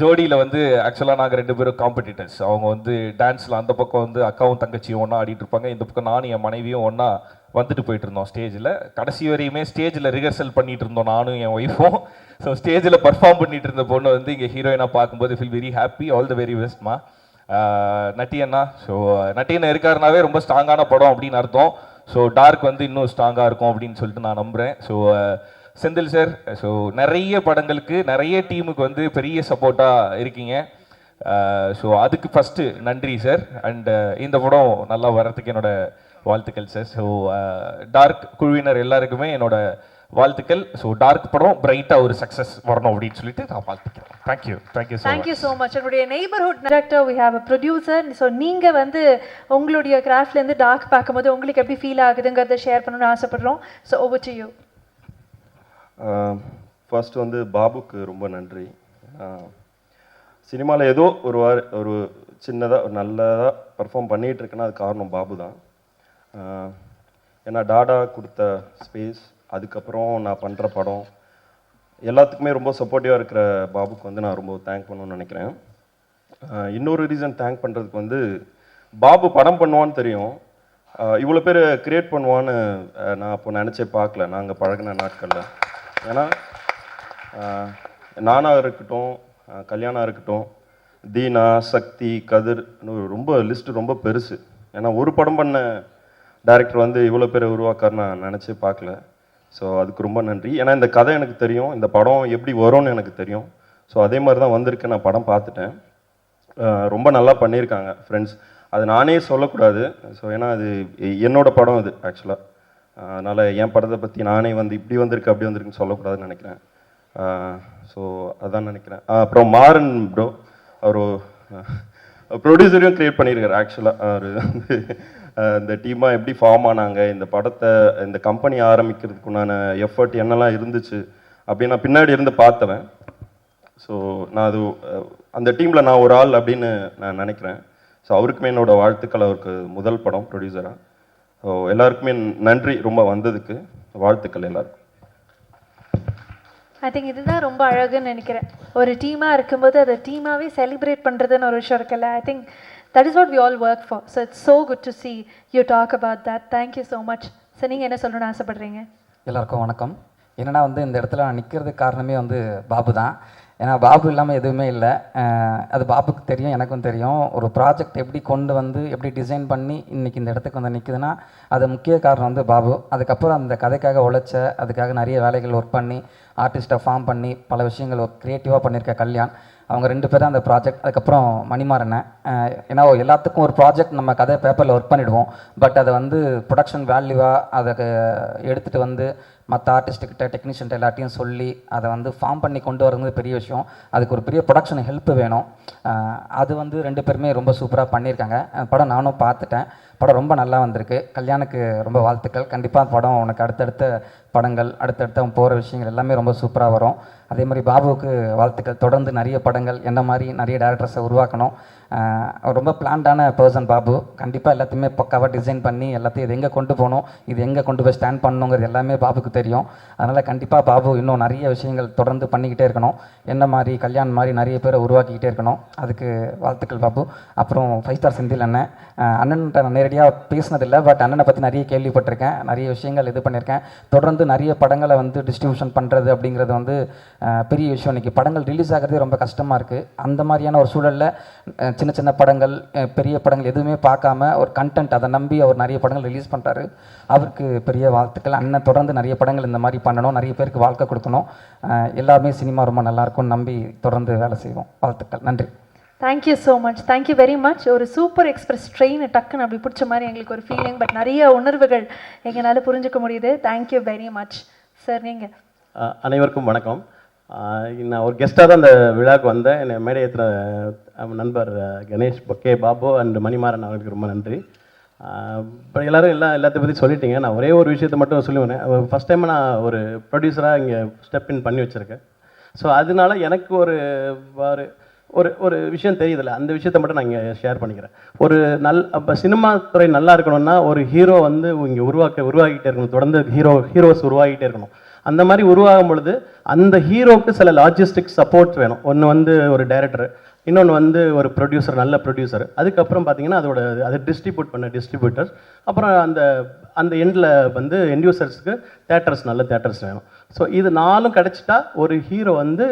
ஜோடியில் வந்து ஆக்சுவலாக நாங்கள் 2 பேரும் காம்படிட்டர்ஸ். அவங்க வந்து டான்ஸில் அந்த பக்கம் வந்து அக்காவும் தங்கச்சியும் ஒன்றா ஆடிட்டு இருப்பாங்க, இந்த பக்கம் நானும் என் மனைவியும் ஒன்றா வந்துட்டு போயிட்டு இருந்தோம் ஸ்டேஜில். கடைசி வரையுமே ஸ்டேஜில் ரிஹர்சல் பண்ணிட்டு இருந்தோம் நானும் என் ஒய்ஃபும். ஸோ ஸ்டேஜில் பர்ஃபார்ம் பண்ணிட்டு இருந்த பொண்ணு வந்து இங்கே ஹீரோயினாக பார்க்கும்போது feel very happy. All the very பெஸ்ட்மா. நட்டியண்ணா. ஸோ நட்டியண்ணா இருக்காருனாவே ரொம்ப ஸ்ட்ராங்கான படம் அப்படின்னு அர்த்தம். ஸோ டார்க் வந்து இன்னும் ஸ்ட்ராங்காக இருக்கும் அப்படின்னு சொல்லிட்டு நான் நம்புகிறேன். ஸோ செந்தில் சார், ஸோ நிறைய படங்களுக்கு நிறைய டீமுக்கு வந்து பெரிய சப்போர்ட்டாக இருக்கீங்க. ஸோ அதுக்கு ஃபஸ்ட்டு நன்றி சார். அண்ட் இந்த படம் நல்லா வர்றதுக்கு என்னோட வாழ்த்துக்கள் சார். ஸோ டார்க் குழுவினர் எல்லாருக்குமே என்னோட வாழ்த்துக்கள். ஸோ டார்க் படம் பிரைட்டாக ஒரு சக்ஸஸ் வரணும் அப்படின்னு சொல்லிட்டு நான் வாழ்த்துக்கிறேன். Thank you thank you so much. என்னுடைய neighbourhood director, we have a producer. So நீங்கள் வந்து உங்களுடைய கிராஃப்ட்லேருந்து டார்க் பார்க்கும்போது உங்களுக்கு எப்படி ஃபீல் ஆகுதுங்கிறத ஷேர் பண்ணணும்னு ஆசைப்படுறோம். So over to you. First வந்து பாபுக்கு ரொம்ப நன்றி. சினிமாவில் ஏதோ ஒரு சின்னதாக ஒரு நல்லதாக பர்ஃபார்ம் பண்ணிகிட்டு இருக்குன்னா அது காரணம் பாபு தான். ஏன்னா டாடா கொடுத்த ஸ்பேஸ், அதுக்கப்புறம் நான் பண்ணுற படம் எல்லாத்துக்குமே ரொம்ப சப்போர்ட்டிவாக இருக்கிற பாபுக்கு வந்து நான் ரொம்ப தேங்க் பண்ணணும்னு நினைக்கிறேன். இன்னொரு ரீசன் தேங்க் பண்ணுறதுக்கு வந்து பாபு படம் பண்ணுவான்னு தெரியும், இவ்வளோ பேர் க்ரியேட் பண்ணுவான்னு நான் அப்போ நினச்சே பார்க்கல நாங்கள் பழகின நாட்களில். ஏன்னா நானாக இருக்கட்டும், கல்யாணம் இருக்கட்டும், தீனா, சக்தி, கதிர், ரொம்ப லிஸ்ட்டு ரொம்ப பெருசு. ஏன்னா ஒரு படம் பண்ண டைரக்டர் வந்து இவ்வளோ பேரை உருவாக்கார் நான் நினச்சே பார்க்கல. ஸோ அதுக்கு ரொம்ப நன்றி. ஏன்னா இந்த கதை எனக்கு தெரியும், இந்த படம் எப்படி வரும்னு எனக்கு தெரியும். ஸோ அதே மாதிரி தான் வந்திருக்கு. நான் படம் பார்த்துட்டேன், ரொம்ப நல்லா பண்ணியிருக்காங்க ஃப்ரெண்ட்ஸ். அது நானே சொல்லக்கூடாது. ஸோ ஏன்னா அது என்னோட படம் இது ஆக்சுவலாக. அதனால் என் படத்தை பற்றி நானே வந்து இப்படி வந்திருக்கு அப்படி வந்திருக்குன்னு சொல்லக்கூடாதுன்னு நினைக்கிறேன். ஸோ அதான் நினைக்கிறேன். அப்புறம் மாறன் ப்ரோ, அவர் ப்ரொடியூசரையும் க்ரியேட் பண்ணியிருக்காரு ஆக்சுவலாக. அவர் வந்து இந்த டீமாக எப்படி ஃபார்ம் ஆனாங்க, இந்த படத்தை இந்த கம்பெனி ஆரம்பிக்கிறதுக்குண்டான எஃபர்ட் என்னெல்லாம் இருந்துச்சு அப்படின்னு நான் பின்னாடி இருந்து பார்த்தவன். ஸோ நான் அது அந்த டீமில் நான் ஒரு ஆள் அப்படின்னு நான் நினைக்கிறேன். ஸோ அவருக்குமே என்னோடய வாழ்த்துக்கள். அவருக்கு முதல் படம் ப்ரொடியூசராக. ஸோ எல்லாருக்குமே நன்றி ரொம்ப வந்ததுக்கு. வாழ்த்துக்கள் எல்லாருக்கும். ஐ திங்க் இதுதான் ரொம்ப அழகுன்னு நினைக்கிறேன். ஒரு டீமாக இருக்கும்போது அதை டீமாகவே செலிப்ரேட் பண்ணுறதுன்னு ஒரு விஷயம் இருக்குல்ல. I think that is what we all work for. So it's so good to see you talk about that. Thank you so much. So நீங்கள் என்ன சொல்லணும்னு ஆசைப்படுறீங்க? எல்லாருக்கும் வணக்கம். என்னென்னா வந்து இந்த இடத்துல நான் நிற்கிறதுக்கு காரணமே வந்து பாபு தான். ஏன்னா பாபு இல்லாமல் எதுவுமே இல்லை. அது பாபுக்கு தெரியும், எனக்கும் தெரியும். ஒரு ப்ராஜெக்ட் எப்படி கொண்டு வந்து எப்படி டிசைன் பண்ணி இன்றைக்கி இந்த இடத்துக்கு வந்து நிற்குதுன்னா அது முக்கிய காரணம் வந்து பாபு. அதுக்கப்புறம் அந்த கதைக்காக உழைச்ச, அதுக்காக நிறைய வேலைகள் ஒர்க் பண்ணி ஆர்டிஸ்ட்டை ஃபார்ம் பண்ணி பல விஷயங்கள் க்ரியேட்டிவாக பண்ணியிருக்க கல்யாண், அவங்க 2 பேரும் அந்த ப்ராஜெக்ட். அதுக்கப்புறம் மணிமாறனை. ஏன்னா எல்லாத்துக்கும் ஒரு ப்ராஜெக்ட் நம்ம கதை பேப்பரில் ஒர்க் பண்ணிவிடுவோம், பட் அதை வந்து ப்ரொடக்ஷன் வேல்யூவாக அதை எடுத்துகிட்டு வந்து மற்ற ஆர்டிஸ்ட்டுக்கிட்ட டெக்னீஷியன்ட்ட எல்லாத்தையும் சொல்லி அதை வந்து ஃபார்ம் பண்ணி கொண்டு வரது பெரிய விஷயம். அதுக்கு ஒரு பெரிய ப்ரொடக்ஷன் ஹெல்ப் வேணும். அது வந்து 2 பேருமே ரொம்ப சூப்பராக பண்ணியிருக்காங்க. படம் நானும் பார்த்துட்டேன். படம் ரொம்ப நல்லா வந்திருக்கு. கல்யாணுக்கு ரொம்ப வாழ்த்துக்கள். கண்டிப்பாக படம் உனக்கு அடுத்தடுத்த படங்கள் அடுத்தடுத்து அவன் போகிற விஷயங்கள் எல்லாமே ரொம்ப சூப்பராக வரும். அதே மாதிரி பாபுவுக்கு வாழ்த்துக்கள். தொடர்ந்து நிறைய படங்கள் என்ன மாதிரி நிறைய டேரக்டர்ஸை உருவாக்கணும். அவர் ரொம்ப பிளான்டான பர்சன் பாபு. கண்டிப்பாக எல்லாத்தையுமே பக்காவாக டிசைன் பண்ணி எல்லாத்தையும் இது எங்கே கொண்டு போகணும், இது எங்கே கொண்டு போய் ஸ்டாண்ட் பண்ணணுங்கிறது எல்லாமே பாபுக்கு தெரியும். அதனால் கண்டிப்பாக பாபு இன்னும் நிறைய விஷயங்கள் தொடர்ந்து பண்ணிக்கிட்டே இருக்கணும். என்ன மாதிரி கல்யாண் மாதிரி நிறைய பேரை உருவாக்கிக்கிட்டே இருக்கணும். அதுக்கு வாழ்த்துக்கள் பாபு. அப்புறம் 5 ஸ்டார் செந்தில் அண்ணன். அண்ணன்ட்ட நான் நேரடியாக பேசினதில்லை, பட் அண்ணனை பற்றி நிறைய கேள்விப்பட்டிருக்கேன், நிறைய விஷயங்கள் இது பண்ணியிருக்கேன். தொடர்ந்து நிறைய படங்களை வந்து டிஸ்ட்ரிபியூஷன் பண்ணுறது அப்படிங்கிறது வந்து பெரிய விஷயம். இன்றைக்கி படங்கள் ரிலீஸ் ஆகிறதே ரொம்ப கஷ்டமாக இருக்குது. அந்த மாதிரியான ஒரு சூழலில் சின்ன சின்ன படங்கள் பெரிய படங்கள் எதுவுமே பார்க்காம ஒரு கண்டென்ட் அதை நம்பி அவர் நிறைய படங்கள் ரிலீஸ் பண்ணுறாரு. அவருக்கு பெரிய வாழ்த்துக்கள். அண்ணன் தொடர்ந்து நிறைய படங்கள் இந்த மாதிரி பண்ணணும், நிறைய பேருக்கு வாழ்க்கை கொடுக்கணும். எல்லாருமே சினிமா ரொம்ப நல்லாயிருக்கும்னு நம்பி தொடர்ந்து வேலை செய்வோம். வாழ்த்துக்கள். நன்றி. Thank you so much, thank you very much. ஒரு சூப்பர் எக்ஸ்பிரஸ் ட்ரெயின் டக்குன்னு அப்படி பிடிச்ச மாதிரி எங்களுக்கு ஒரு ஃபீலிங், பட் நிறைய உணர்வுகள் எங்களால் புரிஞ்சுக்க முடியுது. Thank you very much sir. நீங்கள் அனைவருக்கும் வணக்கம். நான் ஒரு கெஸ்ட்டாக தான் அந்த விழாவுக்கு வந்தேன். என்னை மேடை ஏற்றுற நண்பர் கணேஷ் கே பாபு அண்ட் மணிமாறன் அவர்களுக்கு ரொம்ப நன்றி. இப்போ எல்லோரும் எல்லாத்தையும் பற்றி சொல்லிட்டீங்க. நான் ஒரே ஒரு விஷயத்தை மட்டும் சொல்லுவேன். ஃபஸ்ட் டைம் நான் ஒரு ப்ரொடியூசராக இங்கே ஸ்டெப் இன் பண்ணி வச்சுருக்கேன். ஸோ அதனால எனக்கு ஒரு ஒரு ஒரு விஷயம் தெரியுதில்ல, அந்த விஷயத்தை மட்டும் நான் இங்கே ஷேர் பண்ணிக்கிறேன். ஒரு அப்போ சினிமா துறை நல்லா இருக்கணும்னா ஒரு ஹீரோ வந்து இங்கே உருவாகிட்டே இருக்கணும். தொடர்ந்து ஹீரோஸ் உருவாகிட்டே இருக்கணும். அந்த மாதிரி உருவாகும் பொழுது அந்த ஹீரோவுக்கு சில லாஜிஸ்டிக் சப்போர்ட் வேணும். ஒன்று வந்து ஒரு டைரக்டர், இன்னொன்று வந்து ஒரு ப்ரொடியூசர், நல்ல ப்ரொடியூசர். அதுக்கப்புறம் பார்த்தீங்கன்னா அதை டிஸ்ட்ரிபியூட் பண்ண டிஸ்ட்ரிபியூட்டர்ஸ், அப்புறம் அந்த எண்டில் வந்து எண்ட் யூசர்ஸ்க்கு தேட்டர்ஸ், நல்ல தேட்டர்ஸ் வேணும். ஸோ இது 4ம் கிடச்சிட்டா ஒரு ஹீரோ வந்து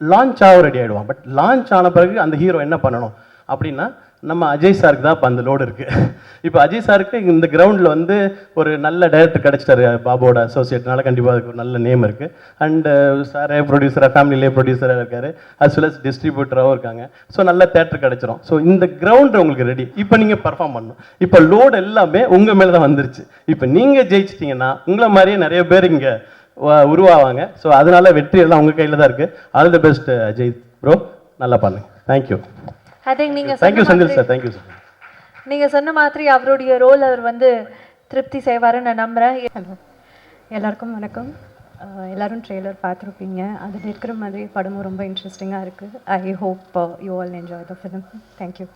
லான்ச் ஆக ரெடி ஆகிடுவான். பட் லான்ச் ஆன பிறகு அந்த ஹீரோ என்ன பண்ணணும் அப்படின்னா, நம்ம அஜய் சாருக்கு தான் இப்போ அந்த லோடு இருக்குது. இப்போ அஜய் சாருக்கு இந்த கிரவுண்டில் வந்து ஒரு நல்ல டைரக்டர் கிடச்சிட்டாரு பாபுவோட அசோசியேட்னால. கண்டிப்பாக அதுக்கு ஒரு நல்ல நேம் இருக்குது. அண்டு சாரே ப்ரொடியூசராக, ஃபேமிலியிலே ப்ரொடியூசராக இருக்கார், அஸ் வெல் அஸ் டிஸ்ட்ரிபியூட்டராகவும் இருக்காங்க. ஸோ நல்ல தேட்டர் கிடச்சிரும். ஸோ இந்த கிரவுண்ட் உங்களுக்கு ரெடி. இப்போ நீங்கள் பர்ஃபார்ம் பண்ணணும். இப்போ லோடு எல்லாமே உங்கள் மேலே தான் வந்துருச்சு. இப்போ நீங்கள் ஜெயிச்சிட்டிங்கன்னா உங்களை மாதிரியே நிறைய பேர் இங்கே உருவாவாங்க. ஸோ அதனால வெற்றி எல்லாம் உங்கள் கையில் தான் இருக்குது. All the best Ajay bro, நல்லா பண்ணுங்க. Thank you. I think thank you Senthil sir. Thank you sir. நீங்கள் சொன்ன மாதிரி அவருடைய ரோல் அவர் வந்து திருப்தி செய்வாருன்னு நான் நம்புகிறேன். ஹலோ, எல்லாருக்கும் வணக்கம். எல்லோரும் ட்ரெய்லர் பார்த்துருப்பீங்க. அதில் இருக்கிற மாதிரி படமும் ரொம்ப இன்ட்ரெஸ்டிங்காக இருக்குது. I hope you all enjoy the film. Thank you.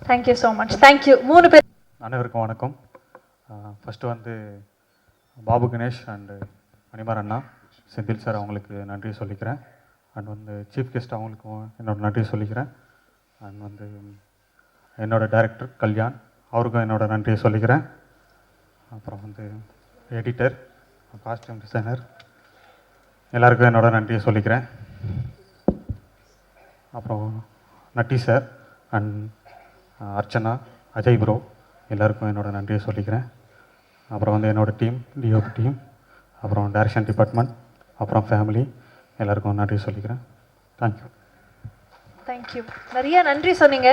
Thank you so much. Thank you. 3 பேர். அனைவருக்கும் வணக்கம். ஃபஸ்ட்டு வந்து பாபு கணேஷ் அண்டு மணிமாறண்ணா, செந்தில் சார் அவங்களுக்கு நன்றி சொல்லிக்கிறேன். அண்ட் வந்து சீஃப் கெஸ்ட் அவங்களுக்கும் என்னோட நன்றி சொல்லிக்கிறேன். அண்ட் வந்து என்னோட டைரக்டர் கல்யாண், அவருக்கும் என்னோட நன்றியை சொல்லிக்கிறேன். அப்புறம் வந்து எடிட்டர், காஸ்டியூம் டிசைனர், எல்லாருக்கும் என்னோட நன்றியை சொல்லிக்கிறேன். அப்புறம் Natty sir and Archana, Ajay bro, எல்லாருக்கும் என்னோட நன்றியை சொல்லிக்கிறேன். அப்புறம் வந்து என்னோடய டீம், டிஓபி டீம், அப்புறம் டைரக்ஷன் டிபார்ட்மெண்ட், அப்புறம் ஃபேமிலி, எல்லாருக்கும் நன்றி சொல்லிக்கிறேன். தேங்க்யூ. தேங்க்யூ. நிறைய நன்றி சொன்னீங்க.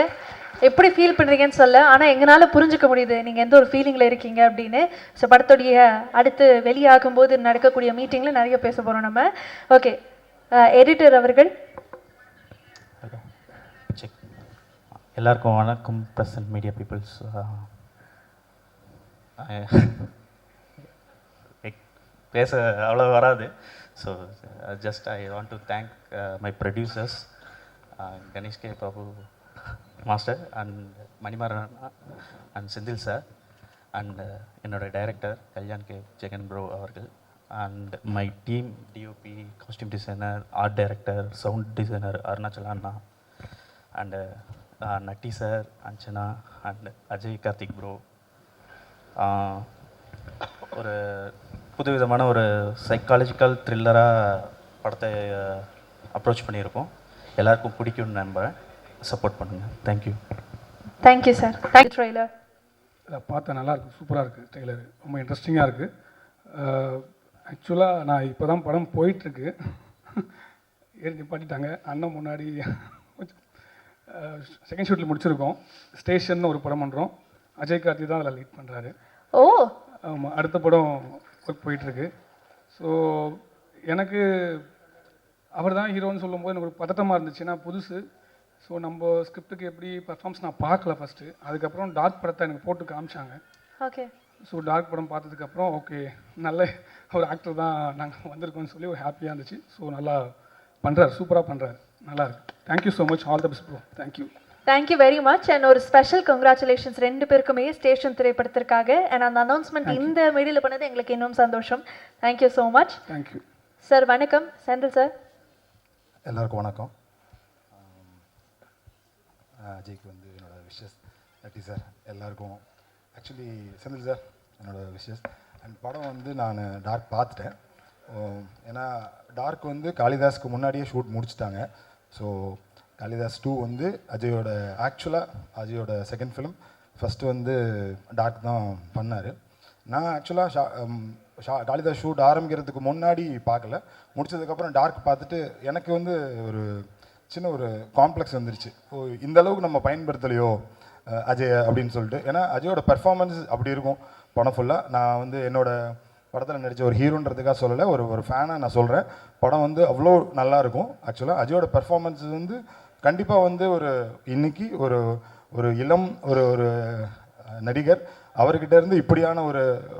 எப்படி ஃபீல் பண்ணுறீங்கன்னு சொல்ல, ஆனால் எங்களால் புரிஞ்சுக்க முடியுது நீங்கள் எந்த ஒரு ஃபீலிங்கில் இருக்கீங்க அப்படின்னு. ஸோ படத்துடைய அடுத்து வெளியாகும்போது நடக்கக்கூடிய மீட்டிங்கில் நிறைய பேச போகிறோம் நம்ம. ஓகே, எடிட்டர் அவர்கள். எல்லாருக்கும் வணக்கம். ப்ரெசன்ட் மீடியா பீப்புள்ஸ், பேச அவ்வளோ வராது. So just I want to thank my producers Ganesh K Babu master and Manimaran and Senthil sir and என்னோடய director Kalyan K Jagan bro அவர்கள் and my team, DOP, costume designer, art director, sound designer Arunachala அண்ணா and Natty sir, Anjana and Ajay Karthik bro. ஒரு புதுவிதமான ஒரு psychological த்ரில்லராக படத்தை approach பண்ணியிருக்கோம். எல்லாருக்கும் பிடிக்கும்னு நம்புகிறேன். சப்போர்ட் பண்ணுங்கள். Thank you. Thank you sir. Thank you. Trailer பார்த்தா நல்லாயிருக்கு, சூப்பராக இருக்குது. ட்ரெய்லர் ரொம்ப இன்ட்ரெஸ்டிங்காக இருக்குது. ஆக்சுவலாக நான் இப்போ தான் படம் போயிட்டுருக்கு, ஏறி நிப்பாட்டிட்டாங்க. அண்ணன் முன்னாடி கொஞ்சம் செகண்ட் ஷூட்டில் முடிச்சிருக்கோம். ஸ்டேஷன் ஒரு படம் பண்ணுறோம். அஜய் கார்த்தி தான் அதில் லீட் பண்ணுறாரு. ஓ ஆமாம், அடுத்த படம் ஒர்க் போயிட்டுருக்கு. ஸோ எனக்கு அவர் தான் ஹீரோன்னு சொல்லும்போது எனக்கு ஒரு பதட்டமாக இருந்துச்சு. நான் புதுசு. ஸோ நம்ம ஸ்கிரிப்டுக்கு எப்படி பர்ஃபார்மன்ஸ் நான் பார்க்கல ஃபஸ்ட்டு. அதுக்கப்புறம் டார்க் படத்தை எனக்கு போட்டு காமிச்சாங்க. ஓகே. ஸோ டார்க் படம் பார்த்ததுக்கப்புறம் ஓகே நல்ல ஒரு ஆக்டர் தான் நாங்கள் வந்திருக்கோம்னு சொல்லி ஒரு ஹாப்பியாக இருந்துச்சு. ஸோ நல்லா பண்ணுறாரு, சூப்பராக பண்ணுறாரு, நல்லா இருக்கு. Thank you so much, all the best bro. Thank you. Thank you very much. And ஒரு ஸ்பெஷல் கங்க்ராச்சுலேஷன்ஸ் 2 பேருக்குமே ஸ்டேஷன் திரைப்படத்திற்காக. அண்ட் அந்த அனௌன்ஸ்மெண்ட் இந்த மீடியில் பண்ணது எங்களுக்கு இன்னும் சந்தோஷம். Thank you so much. Thank you sir. வணக்கம் செந்தில் சார். எல்லாருக்கும் வணக்கம். அஜய்க்கு வந்து என்னோடய விஷஸ். நட்டி சார் எல்லாருக்கும். ஆக்சுவலி செந்தில் சார் என்னோடய விஷஸ். அண்ட் படம் வந்து நான் டார்க் பார்த்துட்டேன். ஏன்னா டார்க் வந்து காளிதாஸ்க்கு முன்னாடியே ஷூட் முடிச்சிட்டாங்க. ஸோ காளிதாஸ் 2 வந்து அஜயோட அஜயோட செகண்ட் ஃபிலிம். ஃபஸ்ட்டு வந்து டார்க் தான் பண்ணார். நான் ஆக்சுவலாக காளிதாஸ் ஷூட் ஆரம்பிக்கிறதுக்கு முன்னாடி பார்க்கல. முடிச்சதுக்கப்புறம் டார்க் பார்த்துட்டு எனக்கு வந்து ஒரு சின்ன ஒரு காம்ப்ளெக்ஸ் வந்துருச்சு. ஓ இந்த அளவுக்கு நம்ம பயன்படுத்தலையோ அஜய் அப்படின்னு சொல்லிட்டு. ஏன்னா அஜயோட பெர்ஃபார்மன்ஸ் அப்படி இருக்கும் படம் ஃபுல்லாக. நான் வந்து என்னோடய படத்தில் நடித்த ஒரு ஹீரோன்றதுக்காக சொல்லலை, ஒரு ஃபேனாக நான் சொல்கிறேன். படம் வந்து அவ்வளோ நல்லாயிருக்கும். ஆக்சுவலாக அஜயோட பெர்ஃபார்மன்ஸ் வந்து கண்டிப்பாக வந்து இன்னைக்கு ஒரு இளம் ஒரு நடிகர் அவர்கிட்ட இருந்து இப்படியான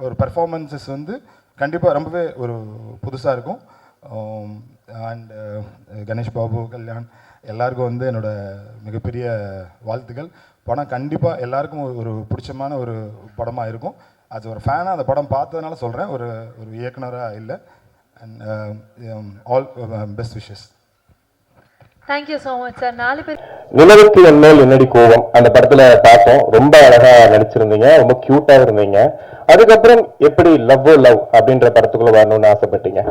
ஒரு பெர்ஃபார்மன்ஸஸ் வந்து கண்டிப்பாக ரொம்பவே ஒரு புதுசாக இருக்கும். அண்ட் கணேஷ் பாபு, கல்யாண் எல்லாருக்கும் வந்து என்னோடய மிகப்பெரிய வாழ்த்துக்கள். படம் கண்டிப்பாக எல்லாருக்கும் ஒரு பிடிச்சமான ஒரு படமாக இருக்கும். அது ஒரு ஃபேனாக அந்த படம் பார்த்ததுனால சொல்கிறேன், ஒரு இயக்குனராக இல்லை. And all best wishes. Thank you so much sir. 4 பேர் நிலவுக்கு என் மேல் என்னடி கோவம் அந்த படத்துல பார்த்தோம். ரொம்ப அழகா நடிச்சிருந்தீங்க, ரொம்ப கியூட்டா இருந்தீங்க. அதுக்கப்புறம் எப்படி லவ் அப்படின்ற படத்துக்குள்ள வரணும்னு ஆசைப்பட்டீங்க?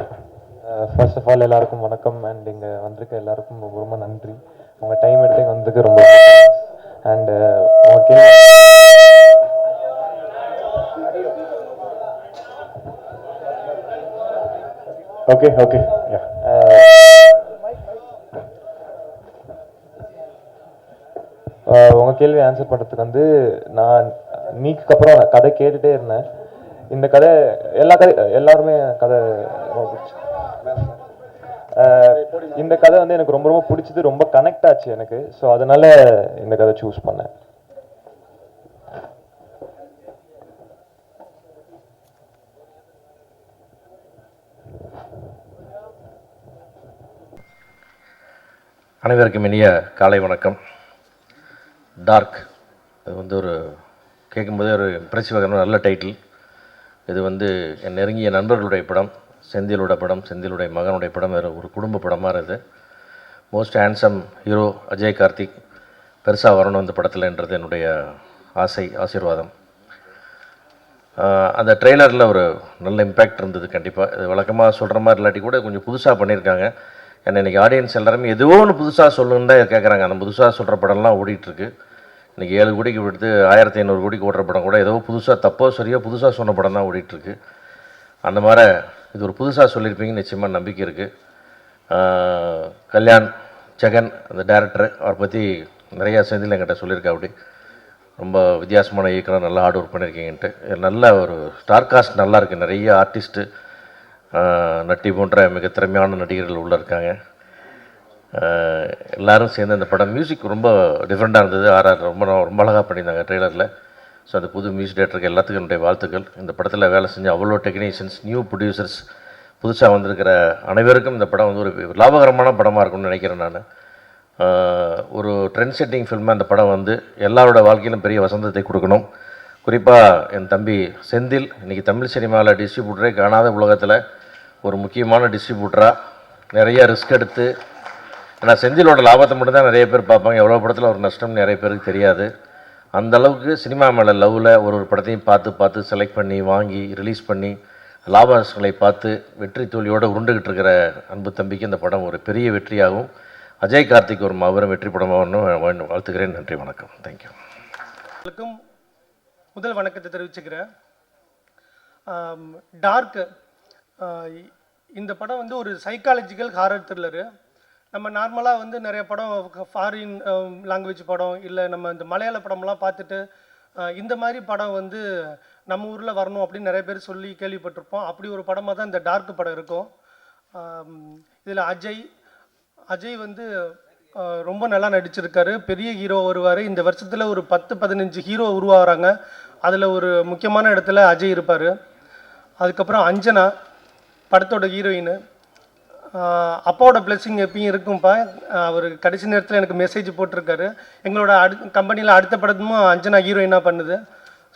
ஃபர்ஸ்ட் ஆஃப் ஆல் எல்லாருக்கும் வணக்கம். அண்ட் இங்கே வந்திருக்க எல்லாருக்கும் ரொம்ப ரொம்ப நன்றி. உங்கள் டைம் எடுத்து வந்ததுக்கு ரொம்ப அண்ட் ஓகே. ஓகே ஓகே உங்கள் கேள்வி ஆன்சர் பண்ணுறதுக்கு வந்து நான் நீக்கு அப்புறம் கதை கேட்டுகிட்டே இருந்தேன். இந்த கதை எல்லாருமே கதை இந்த கதை வந்து எனக்கு ரொம்ப ரொம்ப பிடிச்சது, ரொம்ப கனெக்ட் ஆச்சு எனக்கு. ஸோ அதனால இந்த கதை சூஸ் பண்ணேன். அனைவருக்கும் இனிய காலை வணக்கம். டார்க் இது வந்து ஒரு கேட்கும்போதே ஒரு இம்ப்ரெசிவான நல்ல டைட்டில். இது வந்து என் நெருங்கிய நண்பர்களுடைய படம், செந்திலோட படம், செந்திலுடைய மகனுடைய படம், வேறு ஒரு குடும்ப படமாக இருக்குது. Most handsome hero Ajay Karthik பெருசாக வரணும் இந்த படத்தில்ன்றது என்னுடைய ஆசீர்வாதம். அந்த ட்ரெய்லரில் ஒரு நல்ல இம்பேக்ட் இருந்தது. கண்டிப்பாக இது வழக்கமாக சொல்கிற மாதிரி இல்லாட்டி கூட கொஞ்சம் புதுசாக பண்ணியிருக்காங்க. ஏன்னா இன்றைக்கி ஆடியன்ஸ் எல்லாருமே ஏதோ ஒன்று புதுசாக சொல்லணுன்னு தான் கேட்குறாங்க. அந்த புதுசாக சொல்கிற படம்லாம் ஓடிட்டுருக்கு. இன்றைக்கி 7 கோடிக்கு விடுத்து 1500 கோடிக்கு ஓடுற படம் கூட ஏதோ புதுசாக தப்போ சரியோ புதுசாக சொன்ன படம் தான் ஓடிட்டுருக்கு. அந்த மாதிரி இது ஒரு புதுசாக சொல்லியிருப்பீங்கன்னு நிச்சயமாக நம்பிக்கை இருக்குது. கல்யாண் ஜெகன் அந்த டேரக்டர், அவரை பற்றி நிறையா செந்தில் என்கிட்ட சொல்லியிருக்கா. அப்படி ரொம்ப வித்தியாசமான இயக்குனர், நல்லா ஹார்ட் ஒர்க் பண்ணியிருக்கீங்கன்ட்டு. நல்ல ஒரு ஸ்டார் காஸ்ட் நல்லா இருக்குது. நிறைய ஆர்டிஸ்ட்டு நட்டி போன்ற மிக திறமையான நடிகர்கள் உள்ளே இருக்காங்க. எல்லோரும் சேர்ந்து அந்த படம் மியூசிக் ரொம்ப டிஃப்ரெண்ட்டாக இருந்தது. ரொம்ப அழகாக பண்ணியிருந்தாங்க ட்ரெய்லரில். ஸோ அந்த புது மியூசிக் டேரக்டருக்கு எல்லாத்துக்கும் என்னுடைய வாழ்த்துக்கள். இந்த படத்தில் வேலை செஞ்ச அவ்வளோ டெக்னீஷியன்ஸ், நியூ ப்ரொடியூசர்ஸ், புதுசாக வந்திருக்கிற அனைவருக்கும் இந்த படம் வந்து ஒரு லாபகரமான படமாக இருக்கும்னு நினைக்கிறேன். நான் ஒரு ட்ரெண்ட் செட்டிங் ஃபில்மாக இந்த படம் வந்து எல்லாரோட வாழ்க்கையிலும் பெரிய வசந்தத்தை கொடுக்கணும். குறிப்பாக என் தம்பி செந்தில் இன்றைக்கி தமிழ் சினிமாவில் டிஸ்ட்ரிபியூட்டரே காணாத உலகத்தில் ஒரு முக்கியமான டிஸ்ட்ரிபியூட்டராக நிறைய ரிஸ்க் எடுத்து, ஏன்னா செந்திலோட லாபத்தை மட்டும்தான் நிறைய பேர் பார்ப்பாங்க. எவ்வளோ படத்தில் ஒரு நஷ்டம் நிறைய பேருக்கு தெரியாது. அந்தளவுக்கு சினிமா மேலே லவ்வில் ஒரு படத்தையும் பார்த்து செலக்ட் பண்ணி வாங்கி ரிலீஸ் பண்ணி லாப நஷ்டங்களை பார்த்து வெற்றி தோல்வியோடு உருண்டுகிட்டு இருக்கிற அன்பு தம்பிக்கு இந்த படம் ஒரு பெரிய வெற்றியாகும். அஜய் கார்த்திக் ஒரு மாபெரும் வெற்றி படமாகணும் வாழ்த்துக்கிறேன். நன்றி, வணக்கம். தேங்க்யூ. முதல் வணக்கத்தை தெரிவிச்சுக்கிறேன். டார்க் இந்த படம் வந்து ஒரு சைக்காலஜிக்கல் ஹாரர் த்ரில்லரு. நம்ம நார்மலாக வந்து நிறைய படம் ஃபாரின் லாங்குவேஜ் படம் இல்லை நம்ம இந்த மலையாள படம்லாம் பார்த்துட்டு இந்த மாதிரி படம் வந்து நம்ம ஊரில் வரணும் அப்படின்னு நிறைய பேர் சொல்லி கேள்விப்பட்டிருப்போம். அப்படி ஒரு படமாக தான் இந்த டார்க் படம் இருக்கும். இதில் அஜய் வந்து ரொம்ப நல்லா நடிச்சிருக்காரு. பெரிய ஹீரோ வருவார். இந்த வருஷத்தில் ஒரு 10-15 ஹீரோ உருவாகிறாங்க. அதில் ஒரு முக்கியமான இடத்துல அஜய் இருப்பார். அதுக்கப்புறம் அஞ்சனா படத்தோட ஹீரோயின். அப்பாவோட பிளெஸிங் எப்பயும் இருக்கும்ப்பா. அவர் கடைசி நேரத்தில் எனக்கு மெசேஜ் போட்டிருக்காரு. எங்களோட கம்பெனியில் அடுத்த படமும் அஞ்சனா ஹீரோயினாக பண்ணுது.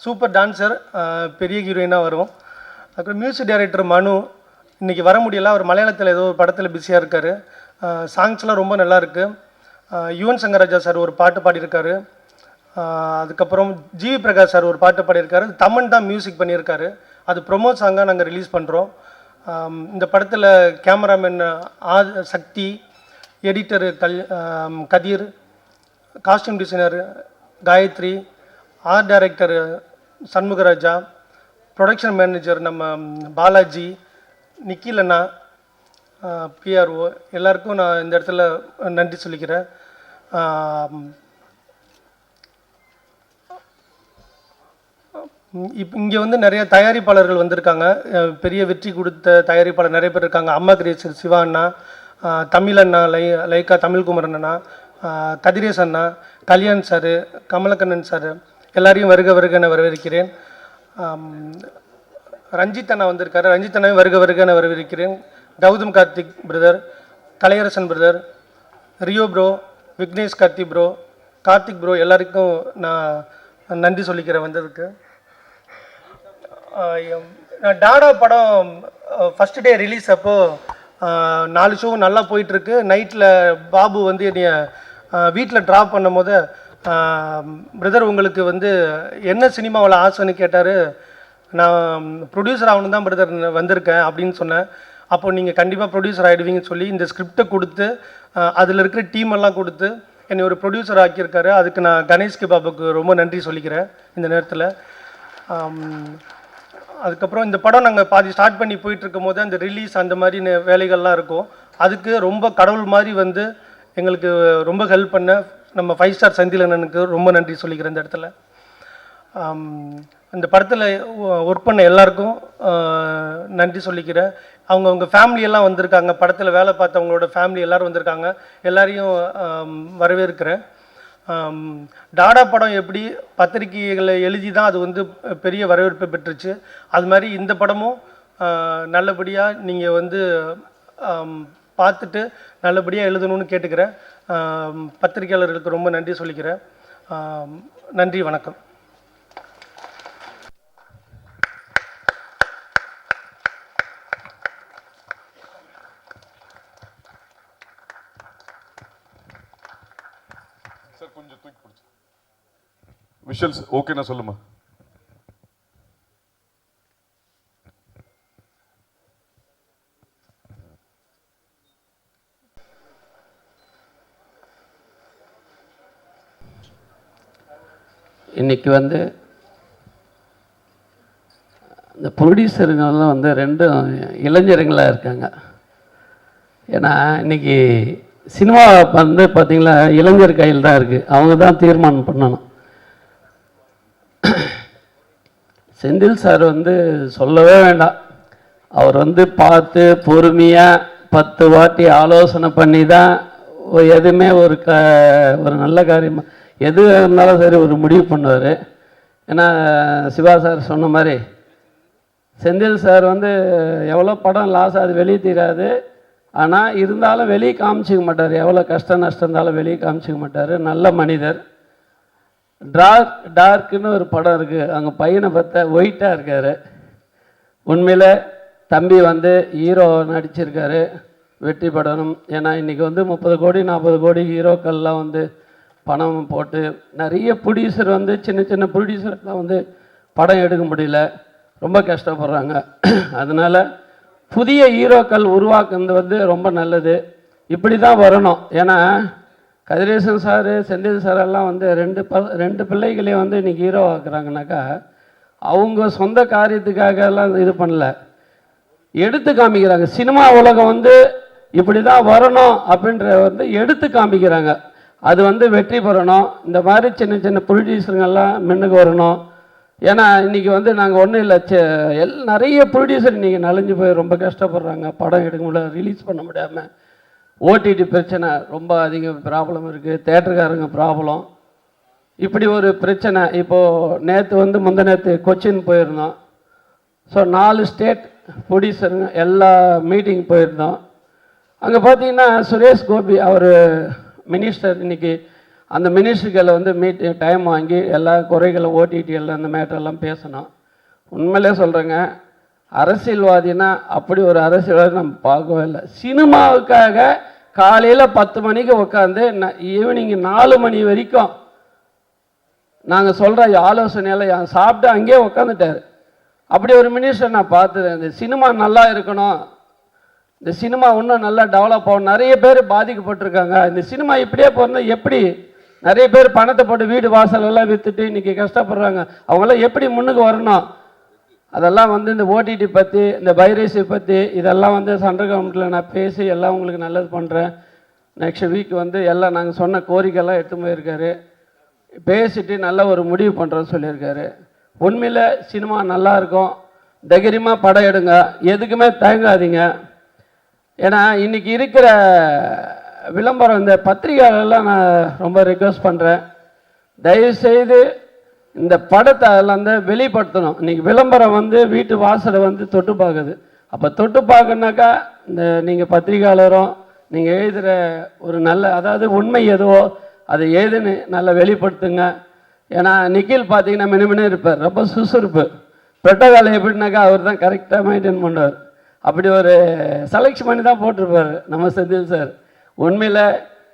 சூப்பர் டான்ஸர், பெரிய ஹீரோயினாக வரும். அதுக்கப்புறம் மியூசிக் டைரக்டர் மனு இன்றைக்கி வர முடியல. அவர் மலையாளத்தில் ஏதோ ஒரு படத்தில் பிஸியாக இருக்கார். சாங்ஸ்லாம் ரொம்ப நல்லாயிருக்கு. யுவன் சங்கர் ராஜா சார் ஒரு பாட்டு பாடியிருக்காரு. அதுக்கப்புறம் ஜிவி பிரகாஷ் சார் ஒரு பாட்டு பாடியிருக்காரு. தமன் தான் மியூசிக் பண்ணியிருக்காரு. அது ப்ரொமோ சாங்காக நாங்கள் ரிலீஸ் பண்ணுறோம். இந்த படத்தில் cameraman Sakthi, editor Kathir, costume designer Gayathri, art director Shanmugaraja, production manager நம்ம பாலாஜி, நிக்கில் அண்ணா, பிஆர்ஓ எல்லாருக்கும் நான் இந்த இடத்துல நன்றி சொல்லிக்கிறேன். இங்கே வந்து நிறைய தயாரிப்பாளர்கள் வந்திருக்காங்க. பெரிய வெற்றி கொடுத்த தயாரிப்பாளர் நிறைய பேர் இருக்காங்க. அம்மா கிரியேஷன் சிவா அண்ணா, தமிழ் அண்ணா, லைக்கா தமிழ்குமரன் அண்ணா, கதிரேஷ் அண்ணா, கல்யாண் சார், கமலக்கண்ணன் சார் எல்லாரையும் வருக வருகன்னு வரவேற்கிறேன். ரஞ்சித் அண்ணா வந்திருக்காரு. ரஞ்சித் அண்ணாவையும் வருக வருகன்னு வரவேற்கிறேன். Gautham Karthik brother, Kalaiyarasan brother, Rio bro, Vignesh Karthi bro, Karthik bro எல்லாருக்கும் நான் நன்றி சொல்லிக்கிறேன் வந்ததுக்கு. டாடா படம் ஃபஸ்ட் டே ரிலீஸ் அப்போது 4 ஷோ நல்லா போயிட்டுருக்கு. நைட்டில் பாபு வந்து என்னைய வீட்டில் ட்ராப் பண்ணும் போது, பிரதர் உங்களுக்கு வந்து என்ன சினிமாவில் ஆசைன்னு கேட்டார். நான் ப்ரொடியூசர் ஆகணும் தான் பிரதர் வந்திருக்கேன் அப்படின்னு சொன்னேன். அப்போ நீங்கள் கண்டிப்பாக ப்ரொடியூசர் ஆகிடுவீங்கன்னு சொல்லி இந்த ஸ்கிரிப்டை கொடுத்து அதில் இருக்கிற டீமெல்லாம் கொடுத்து என்னை ஒரு ப்ரொடியூசர் ஆக்கியிருக்காரு. அதுக்கு நான் கணேஷ் பாபுக்கு ரொம்ப நன்றி சொல்லிக்கிறேன் இந்த நேரத்தில். அதுக்கப்புறம் இந்த படம் நாங்கள் பாதி ஸ்டார்ட் பண்ணி போயிட்டுருக்கும் போது அந்த ரிலீஸ் அந்த மாதிரி வேலைகள்லாம் இருக்கும். அதுக்கு ரொம்ப கடவுள் மாதிரி வந்து எங்களுக்கு ரொம்ப ஹெல்ப் பண்ண நம்ம 5 ஸ்டார் செந்தில் அண்ணனுக்கு ரொம்ப நன்றி சொல்லிக்கிறேன் இந்த இடத்துல. இந்த படத்தில் ஒர்க் பண்ண எல்லாருக்கும் நன்றி சொல்லிக்கிறேன். அவங்க ஃபேமிலியெல்லாம் வந்திருக்காங்க. படத்தில் வேலை பார்த்தவங்களோட ஃபேமிலி எல்லோரும் வந்திருக்காங்க. எல்லாரையும் வரவேற்கிறேன். டாடா படம் எப்படி பத்திரிகைகளை எழுதி தான் அது வந்து பெரிய வரவேற்பை பெற்றுச்சு, அது மாதிரி இந்த படமும் நல்லபடியாக நீங்கள் வந்து பார்த்துட்டு நல்லபடியாக எழுதணும்னு கேட்டுக்கிறேன். பத்திரிகையாளர்களுக்கு ரொம்ப நன்றி சொல்லிக்கிறேன். நன்றி, வணக்கம். சார் கொஞ்சம் தூக்கி பிடிச்சி விஷுவல்ஸ் ஓகேண்ணா சொல்லுமா. இன்றைக்கி வந்து இந்த ப்ரொடியூசருங்கெல்லாம் வந்து 2 இளைஞருங்களாக இருக்காங்க. ஏன்னா இன்றைக்கி சினிமா வந்து பார்த்திங்களா இளைஞர் கையில் தான் இருக்குது. அவங்க தான் தீர்மானம் பண்ணணும். செந்தில் சார் வந்து சொல்லவே வேண்டாம். அவர் வந்து பார்த்து பொறுமையாக 10 வாட்டி ஆலோசனை பண்ணி தான் எதுவுமே ஒரு நல்ல காரியம் எது இருந்தாலும் சரி ஒரு முடிவு பண்ணுவார். ஏன்னா சிவா சார் சொன்ன மாதிரி செந்தில் சார் வந்து எவ்வளோ படம் லாஸ் அது வெளியே தீராது. ஆனால் இருந்தாலும் வெளியே காமிச்சிக்க மாட்டார். எவ்வளோ கஷ்டம் நஷ்டம் இருந்தாலும் வெளியே காமிச்சிக்க மாட்டார். நல்ல மனிதர். டார்க்குன்னு ஒரு படம் இருக்குது. அங்கே பையனை பார்த்தா ஒயிட்டாக இருக்கார். உண்மையில் தம்பி வந்து ஹீரோ நடிச்சிருக்காரு. வெற்றி படணும். ஏன்னா இன்றைக்கி வந்து 30 கோடி 40 கோடி ஹீரோக்கள்லாம் வந்து பணம் போட்டு நிறைய ப்ரொடியூசர் வந்து சின்ன சின்ன ப்ரொடியூசர்லாம் வந்து படம் எடுக்க முடியல, ரொம்ப கஷ்டப்படுறாங்க. அதனால் புதிய ஹீரோக்கள் உருவாக்குறது வந்து ரொம்ப நல்லது. இப்படி தான் வரணும். ஏன்னா கதிரேசன் சார், செந்தில் சார் எல்லாம் வந்து 2 பிள்ளைகளையும் வந்து இன்றைக்கி ஹீரோ ஆக்குறாங்கனாக்கா அவங்க சொந்த காரியத்துக்காக எல்லாம் இது பண்ணல, எடுத்து காமிக்கிறாங்க. சினிமா உலகம் வந்து இப்படி தான் வரணும் அப்படின்ற வந்து எடுத்து காமிக்கிறாங்க. அது வந்து வெற்றி பெறணும். இந்த மாதிரி சின்ன சின்ன ப்ரொடியூசருங்கெல்லாம் முன்னுக்கு வரணும். ஏன்னா இன்றைக்கி வந்து நாங்கள் ஒன்றும் இல்லை, நிறைய ப்ரொடியூசர் இன்றைக்கி நலிஞ்சு போய் ரொம்ப கஷ்டப்படுறாங்க. படம் எடுக்க முடியல, ரிலீஸ் பண்ண முடியாமல், ஓடிடி பிரச்சனை ரொம்ப அதிக ப்ராப்ளம் இருக்குது, தேட்டருக்காரங்க ப்ராப்ளம். இப்படி ஒரு பிரச்சனை. இப்போது நேற்று வந்து முந்தினேற்று கொச்சின் போயிருந்தோம். ஸோ 4 ஸ்டேட் ப்ரொடியூசருங்க எல்லா மீட்டிங் போயிருந்தோம். அங்கே பார்த்தீங்கன்னா சுரேஷ் கோபி அவர் மினிஸ்டர் இன்றைக்கி அந்த மினிஸ்டர்களை வந்து டைம் வாங்கி எல்லா குறைகளை ஓடிடி எல்லாம் அந்த மேட்டரெல்லாம் பேசணும். உண்மையிலே சொல்கிறேங்க, அரசியல்வாதினா அப்படி ஒரு அரசியல்வாதி நம்ம பார்க்கவே இல்லை. சினிமாவுக்காக காலையில் 10 மணிக்கு உட்காந்து ஈவினிங் 4 மணி வரைக்கும் நாங்கள் சொல்கிற ஆலோசனையெல்லாம் சாப்பிட்டு அங்கேயே உட்காந்துட்டார். அப்படி ஒரு மினிஸ்டர் நான் பார்த்தது. இந்த சினிமா நல்லா இருக்கணும், இந்த சினிமா இன்னும் நல்லா டெவலப் ஆகும். நிறைய பேர் பாதிக்கப்பட்டிருக்காங்க. இந்த சினிமா இப்படியே போகிறதா எப்படி? நிறைய பேர் பணத்தை போட்டு வீடு வாசல் எல்லாம் விற்றுட்டு இன்றைக்கி கஷ்டப்படுறாங்க. அவங்களாம் எப்படி முன்னுக்கு வரணும்? அதெல்லாம் வந்து இந்த ஓடிடி பற்றி, இந்த பைரேசி பற்றி இதெல்லாம் வந்து சென்ட்ரல் கவர்மெண்ட்டில் நான் பேசி எல்லாம் உங்களுக்கு நல்லது பண்ணுறேன். நெக்ஸ்ட் வீக் வந்து எல்லாம் நாங்கள் சொன்ன கோரிக்கைலாம் எடுத்து போயிருக்காரு. பேசிட்டு நல்ல ஒரு முடிவு பண்ணுறோன்னு சொல்லியிருக்காரு. உண்மையில் சினிமா நல்லா இருக்கும். தைரியமாக படம் எடுங்க, எதுக்குமே தயங்காதீங்க. ஏன்னா இன்றைக்கி இருக்கிற விளம்பரம் இந்த பத்திரிகைகளெல்லாம் நான் ரொம்ப ரெக்வஸ்ட் பண்ணுறேன், தயவுசெய்து இந்த படத்தை அதில் வந்து வெளிப்படுத்தணும். இன்றைக்கி விளம்பரம் வந்து வீட்டு வாசலை வந்து தொட்டு பார்க்குது. அப்போ தொட்டு பார்க்கணுனாக்கா இந்த நீங்கள் பத்திரிகையாளரும் நீங்கள் எழுதுகிற ஒரு நல்ல, அதாவது உண்மை எதுவோ அதை எழுதுன்னு நல்லா வெளிப்படுத்துங்க. ஏன்னா நிக்கில் பார்த்தீங்கன்னா மினுமினு இருப்பார், ரொம்ப சுறுசுறுப்பு. பெட்டகாலை எப்படின்னாக்கா அவர் தான் கரெக்டாக மெயின்டைன் பண்ணுவார். அப்படி ஒரு செலக்ஷன் பண்ணி தான் போட்டிருப்பார் நம்ம செந்தில் சார். உண்மையில்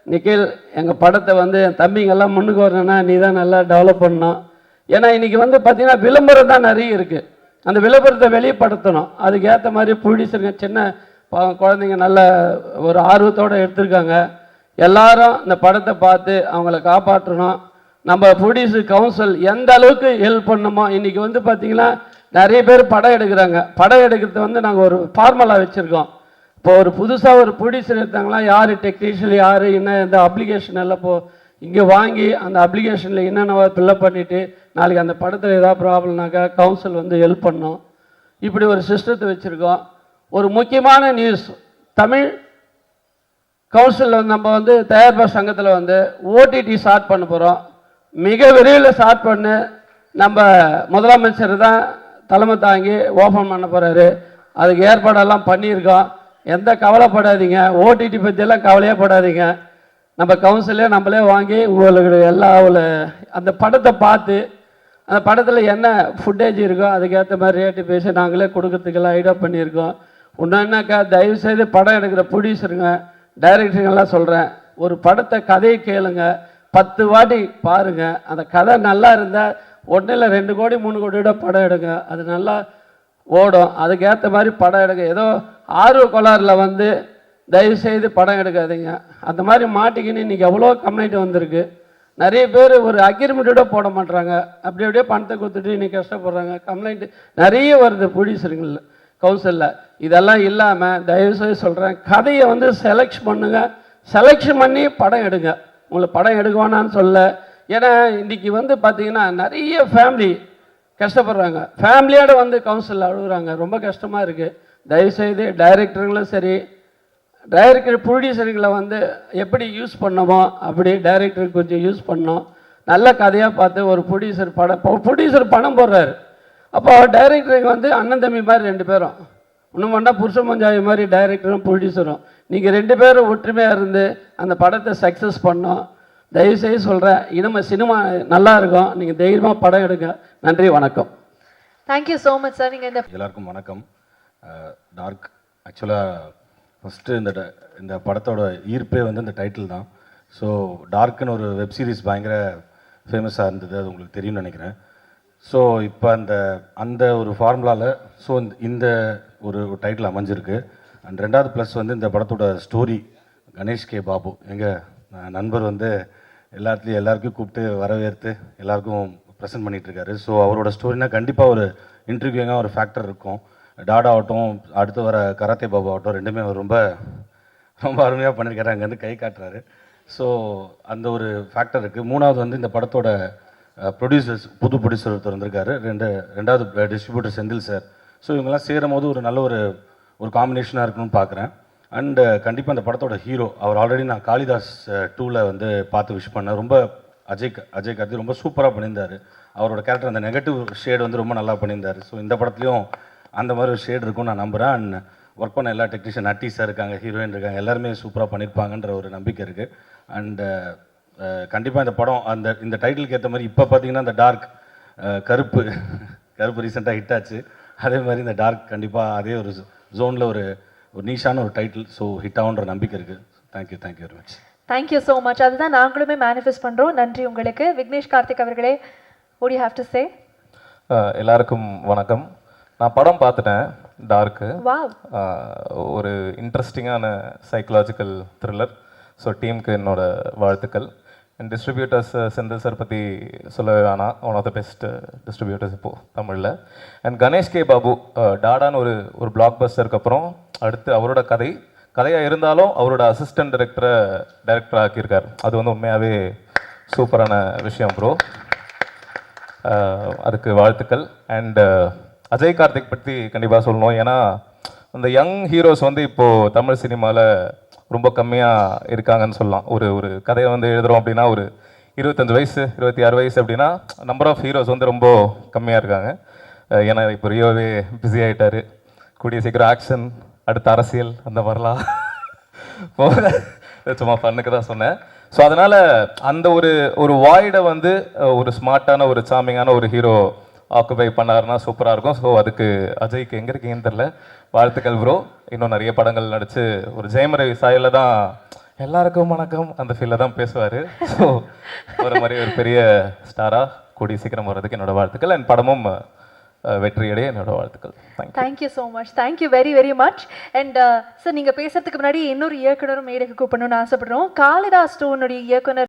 நிக்கில் எங்கள் படத்தை வந்து என் தம்பிங்கெல்லாம் முன்னுக்கு வரணுன்னா நீ தான் நல்லா டெவலப் பண்ணணும். ஏன்னா இன்றைக்கி வந்து பார்த்திங்கன்னா விளம்பரம் தான் நிறைய இருக்குது. அந்த விளம்பரத்தை வெளிப்படுத்தணும். அதுக்கு ஏற்ற மாதிரி ப்ரொடியூசருங்க சின்ன குழந்தைங்க நல்ல ஒரு ஆர்வத்தோடு எடுத்திருக்காங்க. எல்லாரும் இந்த படத்தை பார்த்து அவங்கள காப்பாற்றணும். நம்ம ப்ரொடியூசர் கவுன்சில் எந்த அளவுக்கு ஹெல்ப் பண்ணணுமோ. இன்றைக்கி வந்து பார்த்திங்கன்னா நிறைய பேர் படம் எடுக்கிறாங்க. படம் எடுக்கிறது வந்து நாங்கள் ஒரு ஃபார்முலா வச்சுருக்கோம். இப்போ ஒரு புதுசாக ஒரு ப்ரொடியூசர் எடுத்தாங்களா, யார் டெக்னீஷியன், யார் என்ன, இந்த அப்ளிகேஷன் எல்லாம் இங்கே வாங்கி அந்த அப்ளிகேஷனில் என்னென்ன ஃபில்லப் பண்ணிவிட்டு நாளைக்கு அந்த படத்தில் ஏதாவது ப்ராப்ளம்னாக்கா கவுன்சில் வந்து ஹெல்ப் பண்ணோம். இப்படி ஒரு சிஸ்டத்தை வச்சுருக்கோம். ஒரு முக்கியமான நியூஸ், தமிழ் கவுன்சிலில் வந்து நம்ம வந்து தயாரிப்பாளர் சங்கத்தில் வந்து ஓடிடி ஸ்டார்ட் பண்ண போகிறோம். மிக விரைவில் ஸ்டார்ட் பண்ணு. நம்ம முதலமைச்சர் தான் தலைமை தாங்கி ஓப்பன் பண்ண போகிறாரு. அதுக்கு ஏற்பாடெல்லாம் பண்ணியிருக்கோம். எந்த கவலைப்படாதீங்க, ஓடிடி பற்றியெல்லாம் கவலையே படாதீங்க. நம்ம கவுன்சிலே நம்மளே வாங்கி உங்களுக்கு எல்லா அந்த படத்தை பார்த்து அந்த படத்தில் என்ன ஃபுட்டேஜ் இருக்கோ அதுக்கேற்ற மாதிரி ரேட்டு பேசி நாங்களே கொடுக்கறதுக்கெல்லாம் ஐடியா பண்ணியிருக்கோம். இன்னொன்னாக்கா தயவுசெய்து படம் எடுக்கிற ப்ரொடியூசருங்க டைரக்டருங்கெல்லாம் சொல்கிறேன், ஒரு படத்தை கதையை கேளுங்க, 10 வாட்டி பாருங்கள். அந்த கதை நல்லா இருந்தால் 1 இல்லை 2 கோடி 3 கோடியோட படம் எடுங்க, அது நல்லா ஓடும். அதுக்கேற்ற மாதிரி படம் எடுங்க. ஏதோ ஆர்வ கோளாறில் வந்து தயவுசெய்து படம் எடுக்காதீங்க. அந்த மாதிரி மாட்டிக்கின்னு இன்றைக்கி எவ்வளோ கம்ப்ளைண்ட் வந்திருக்கு. நிறைய பேர் ஒரு அக்ரிமெண்ட்டோட போட மாட்டாங்க, அப்படி அப்படியே பணத்தை கொடுத்துட்டு இன்றைக்கி கஷ்டப்படுறாங்க. கம்ப்ளைண்ட்டு நிறைய வருது ப்ரொடியூசருங்கள் கவுன்சிலில். இதெல்லாம் இல்லாமல் தயவுசெய்து சொல்கிறேன், கதையை வந்து செலக்ட் பண்ணுங்கள், செலெக்ஷன் பண்ணி படம் எடுங்க. உங்களை படம் எடுக்குவானான்னு சொல்ல. ஏன்னா இன்றைக்கி வந்து பார்த்திங்கன்னா நிறைய ஃபேமிலி கஷ்டப்படுறாங்க, ஃபேமிலியோடு வந்து கவுன்சிலில் அழுகுறாங்க. ரொம்ப கஷ்டமாக இருக்குது. தயவுசெய்து டைரக்டருங்களும் சரி, டைரக்டர் ப்ரொடியூசர்களை வந்து எப்படி யூஸ் பண்ணமோ அப்படி டைரக்டருக்கு கொஞ்சம் யூஸ் பண்ணோம். நல்ல கதையாக பார்த்து ஒரு ப்ரொடியூசர் பணம் போடுறாரு. அப்போ டைரக்டருக்கு வந்து அண்ணன் தம்பி மாதிரி 2 பேரும், இன்னும் பண்ணால் புருஷன் பஞ்சாயி மாதிரி டைரக்டரும் ப்ரொடியூசரும் நீங்கள் 2 பேரும் ஒற்றுமையாக இருந்து அந்த படத்தை சக்ஸஸ் பண்ணோம். தயவுசெய்து சொல்கிறேன், இனிமேல் சினிமா நல்லா இருக்கும். நீங்கள் தைரியமாக படம் எடுங்க. நன்றி, வணக்கம். Thank you so much sir. நீங்கள் எல்லாருக்கும் வணக்கம். டார்க் ஆக்சுவலாக ஃபஸ்ட்டு இந்த படத்தோட ஈர்ப்பே வந்து இந்த டைட்டில் தான். ஸோ டார்க்குன்னு ஒரு வெப் சீரிஸ் பயங்கர ஃபேமஸாக இருந்தது, அது உங்களுக்கு தெரியும்னு நினைக்கிறேன். ஸோ இப்போ அந்த ஒரு ஃபார்முலாவில் ஸோ இந்த ஒரு டைட்டில் அமைஞ்சிருக்கு. அண்ட் 2வது ப்ளஸ் வந்து இந்த படத்தோட ஸ்டோரி கணேஷ் கே பாபு எங்கள் நண்பர் வந்து எல்லாருக்கும் கூப்பிட்டு வரவேற்று எல்லாருக்கும் ப்ரெசென்ட் பண்ணிகிட்ருக்காரு. ஸோ அவரோட ஸ்டோரினா கண்டிப்பாக ஒரு இன்ட்ரிவியூங்காக ஒரு ஃபேக்டர் இருக்கும். டாடா ஆகட்டும், அடுத்து வர கராத்தே பாபு ஆகட்டும், 2மே அவர் ரொம்ப ரொம்ப அருமையாக பண்ணியிருக்காரு. அங்கேருந்து கை காட்டுறாரு. ஸோ அந்த ஒரு ஃபேக்டர் இருக்குது. 3வது வந்து இந்த படத்தோட புது ப்ரொடியூசர் ஒருத்தர் வந்திருக்காரு. 2வது டிஸ்ட்ரிபியூட்டர் செந்தில் சார். ஸோ இவங்கெல்லாம் சேரும் போது ஒரு நல்ல ஒரு காம்பினேஷனாக இருக்கணும்னு பார்க்குறேன். அண்டு கண்டிப்பாக அந்த படத்தோட ஹீரோ அவர் ஆல்ரெடி நான் காளிதாஸ் 2ல் வந்து பார்த்து விஷ் பண்ணேன். ரொம்ப அஜய் கார்த்தி ரொம்ப சூப்பராக பண்ணியிருந்தார். அவரோட கேரக்டர் அந்த நெகட்டிவ் ஷேடு வந்து ரொம்ப நல்லா பண்ணியிருந்தார். ஸோ இந்த படத்துலையும் அந்த மாதிரி ஒரு ஷேடு இருக்கும்னு நான் நம்புகிறேன். அண்ட் ஒர்க் பண்ண எல்லா டெக்னீஷியன், நட்டீஸாக இருக்காங்க, ஹீரோயின் இருக்காங்க, எல்லாருமே சூப்பராக பண்ணியிருப்பாங்கன்ற ஒரு நம்பிக்கை இருக்குது. அண்டு கண்டிப்பாக இந்த படம் இந்த டைட்டிலுக்கு ஏற்ற மாதிரி இப்போ பார்த்தீங்கன்னா இந்த டார்க் கருப்பு ரீசெண்டாக ஹிட் ஆச்சு. அதே மாதிரி இந்த டார்க் கண்டிப்பாக அதே ஒரு ஜோனில் ஒரு நீஷான ஒரு டைட்டில், ஸோ ஹிட் ஆகுன்ற நம்பிக்கை இருக்குது. Thank you very much. Thank you so much. அதுதான் நாங்களுமே மேனிஃபெஸ்ட் பண்ணுறோம். நன்றி உங்களுக்கு. விக்னேஷ் கார்த்திக் அவர்களே, what do you have to say? எல்லாருக்கும் வணக்கம். நான் படம் பார்த்துட்டேன், டார்க்கு. வாவ். ஒரு இன்ட்ரெஸ்டிங்கான சைக்கலாஜிக்கல் த்ரில்லர். ஸோ டீமுக்கு என்னோட வாழ்த்துக்கள். அண்ட் டிஸ்ட்ரிபியூட்டர்ஸ் செந்தில் சார் பற்றி சொல்லவே வேணாம், one of the best distributors இப்போது தமிழில். அண்ட் கணேஷ் கே பாபு டாடான்னு ஒரு பிளாக் பஸ்டருக்கு அப்புறம் அடுத்து அவரோட கதையாக இருந்தாலும் அவரோட அசிஸ்டன்ட் டைரக்டர் ஆக்கியிருக்கார். அது வந்து உண்மையாகவே சூப்பரான விஷயம் ப்ரோ. அதுக்கு வாழ்த்துக்கள். அண்ட் அஜய் கார்த்திக் பற்றி கண்டிப்பாக சொல்லணும். ஏன்னா அந்த யங் ஹீரோஸ் வந்து இப்போது தமிழ் சினிமாவில் ரொம்ப கம்மியாக இருக்காங்கன்னு சொல்லலாம். ஒரு கதையை வந்து எழுதுகிறோம் அப்படின்னா ஒரு 25 வயசு 26 வயசு அப்படின்னா நம்பர் ஆஃப் ஹீரோஸ் வந்து ரொம்ப கம்மியாக இருக்காங்க. ஏன்னா இப்போ ரியோவே பிஸி ஆகிட்டார். கூடிய சீக்கிரம் ஆக்ஷன், அடுத்த அரசியல், அந்த மாதிரிலாம் சும்மா ஃபன்னுக்கு தான் சொன்னேன். ஸோ அதனால் அந்த ஒரு வாய்டை வந்து ஒரு ஸ்மார்ட்டான ஒரு சாமிங்கான ஒரு ஹீரோ ஆக்குபை பண்ணாருன்னா சூப்பராக இருக்கும். ஸோ அதுக்கு அஜய்க்கு எங்கே இருக்கீங்கன்னு தெரில, வாழ்த்துக்கள் ப்ரோ. இன்னும் நிறைய படங்கள் நடித்து ஒரு ஜெயமரவி சாயலில் தான் எல்லாருக்கும் வணக்கம் அந்த ஃபீல்டில் தான் பேசுவார். ஸோ ஒரு மாதிரி ஒரு பெரிய ஸ்டாராக கூடிய சீக்கிரம் வர்றதுக்கு என்னோடய வாழ்த்துக்கள். அண்ட் படமும் வெற்றியடைய என்னோட வாழ்த்துக்கள். Thank you so much. Thank you very much. And sir, நீங்கள் பேசுறதுக்கு முன்னாடி இன்னொரு இயக்குனரும் மேடைக்கு கூப்பிடணும்னு ஆசைப்படுறோம். காளிதாஸ் 2 இயக்குனர்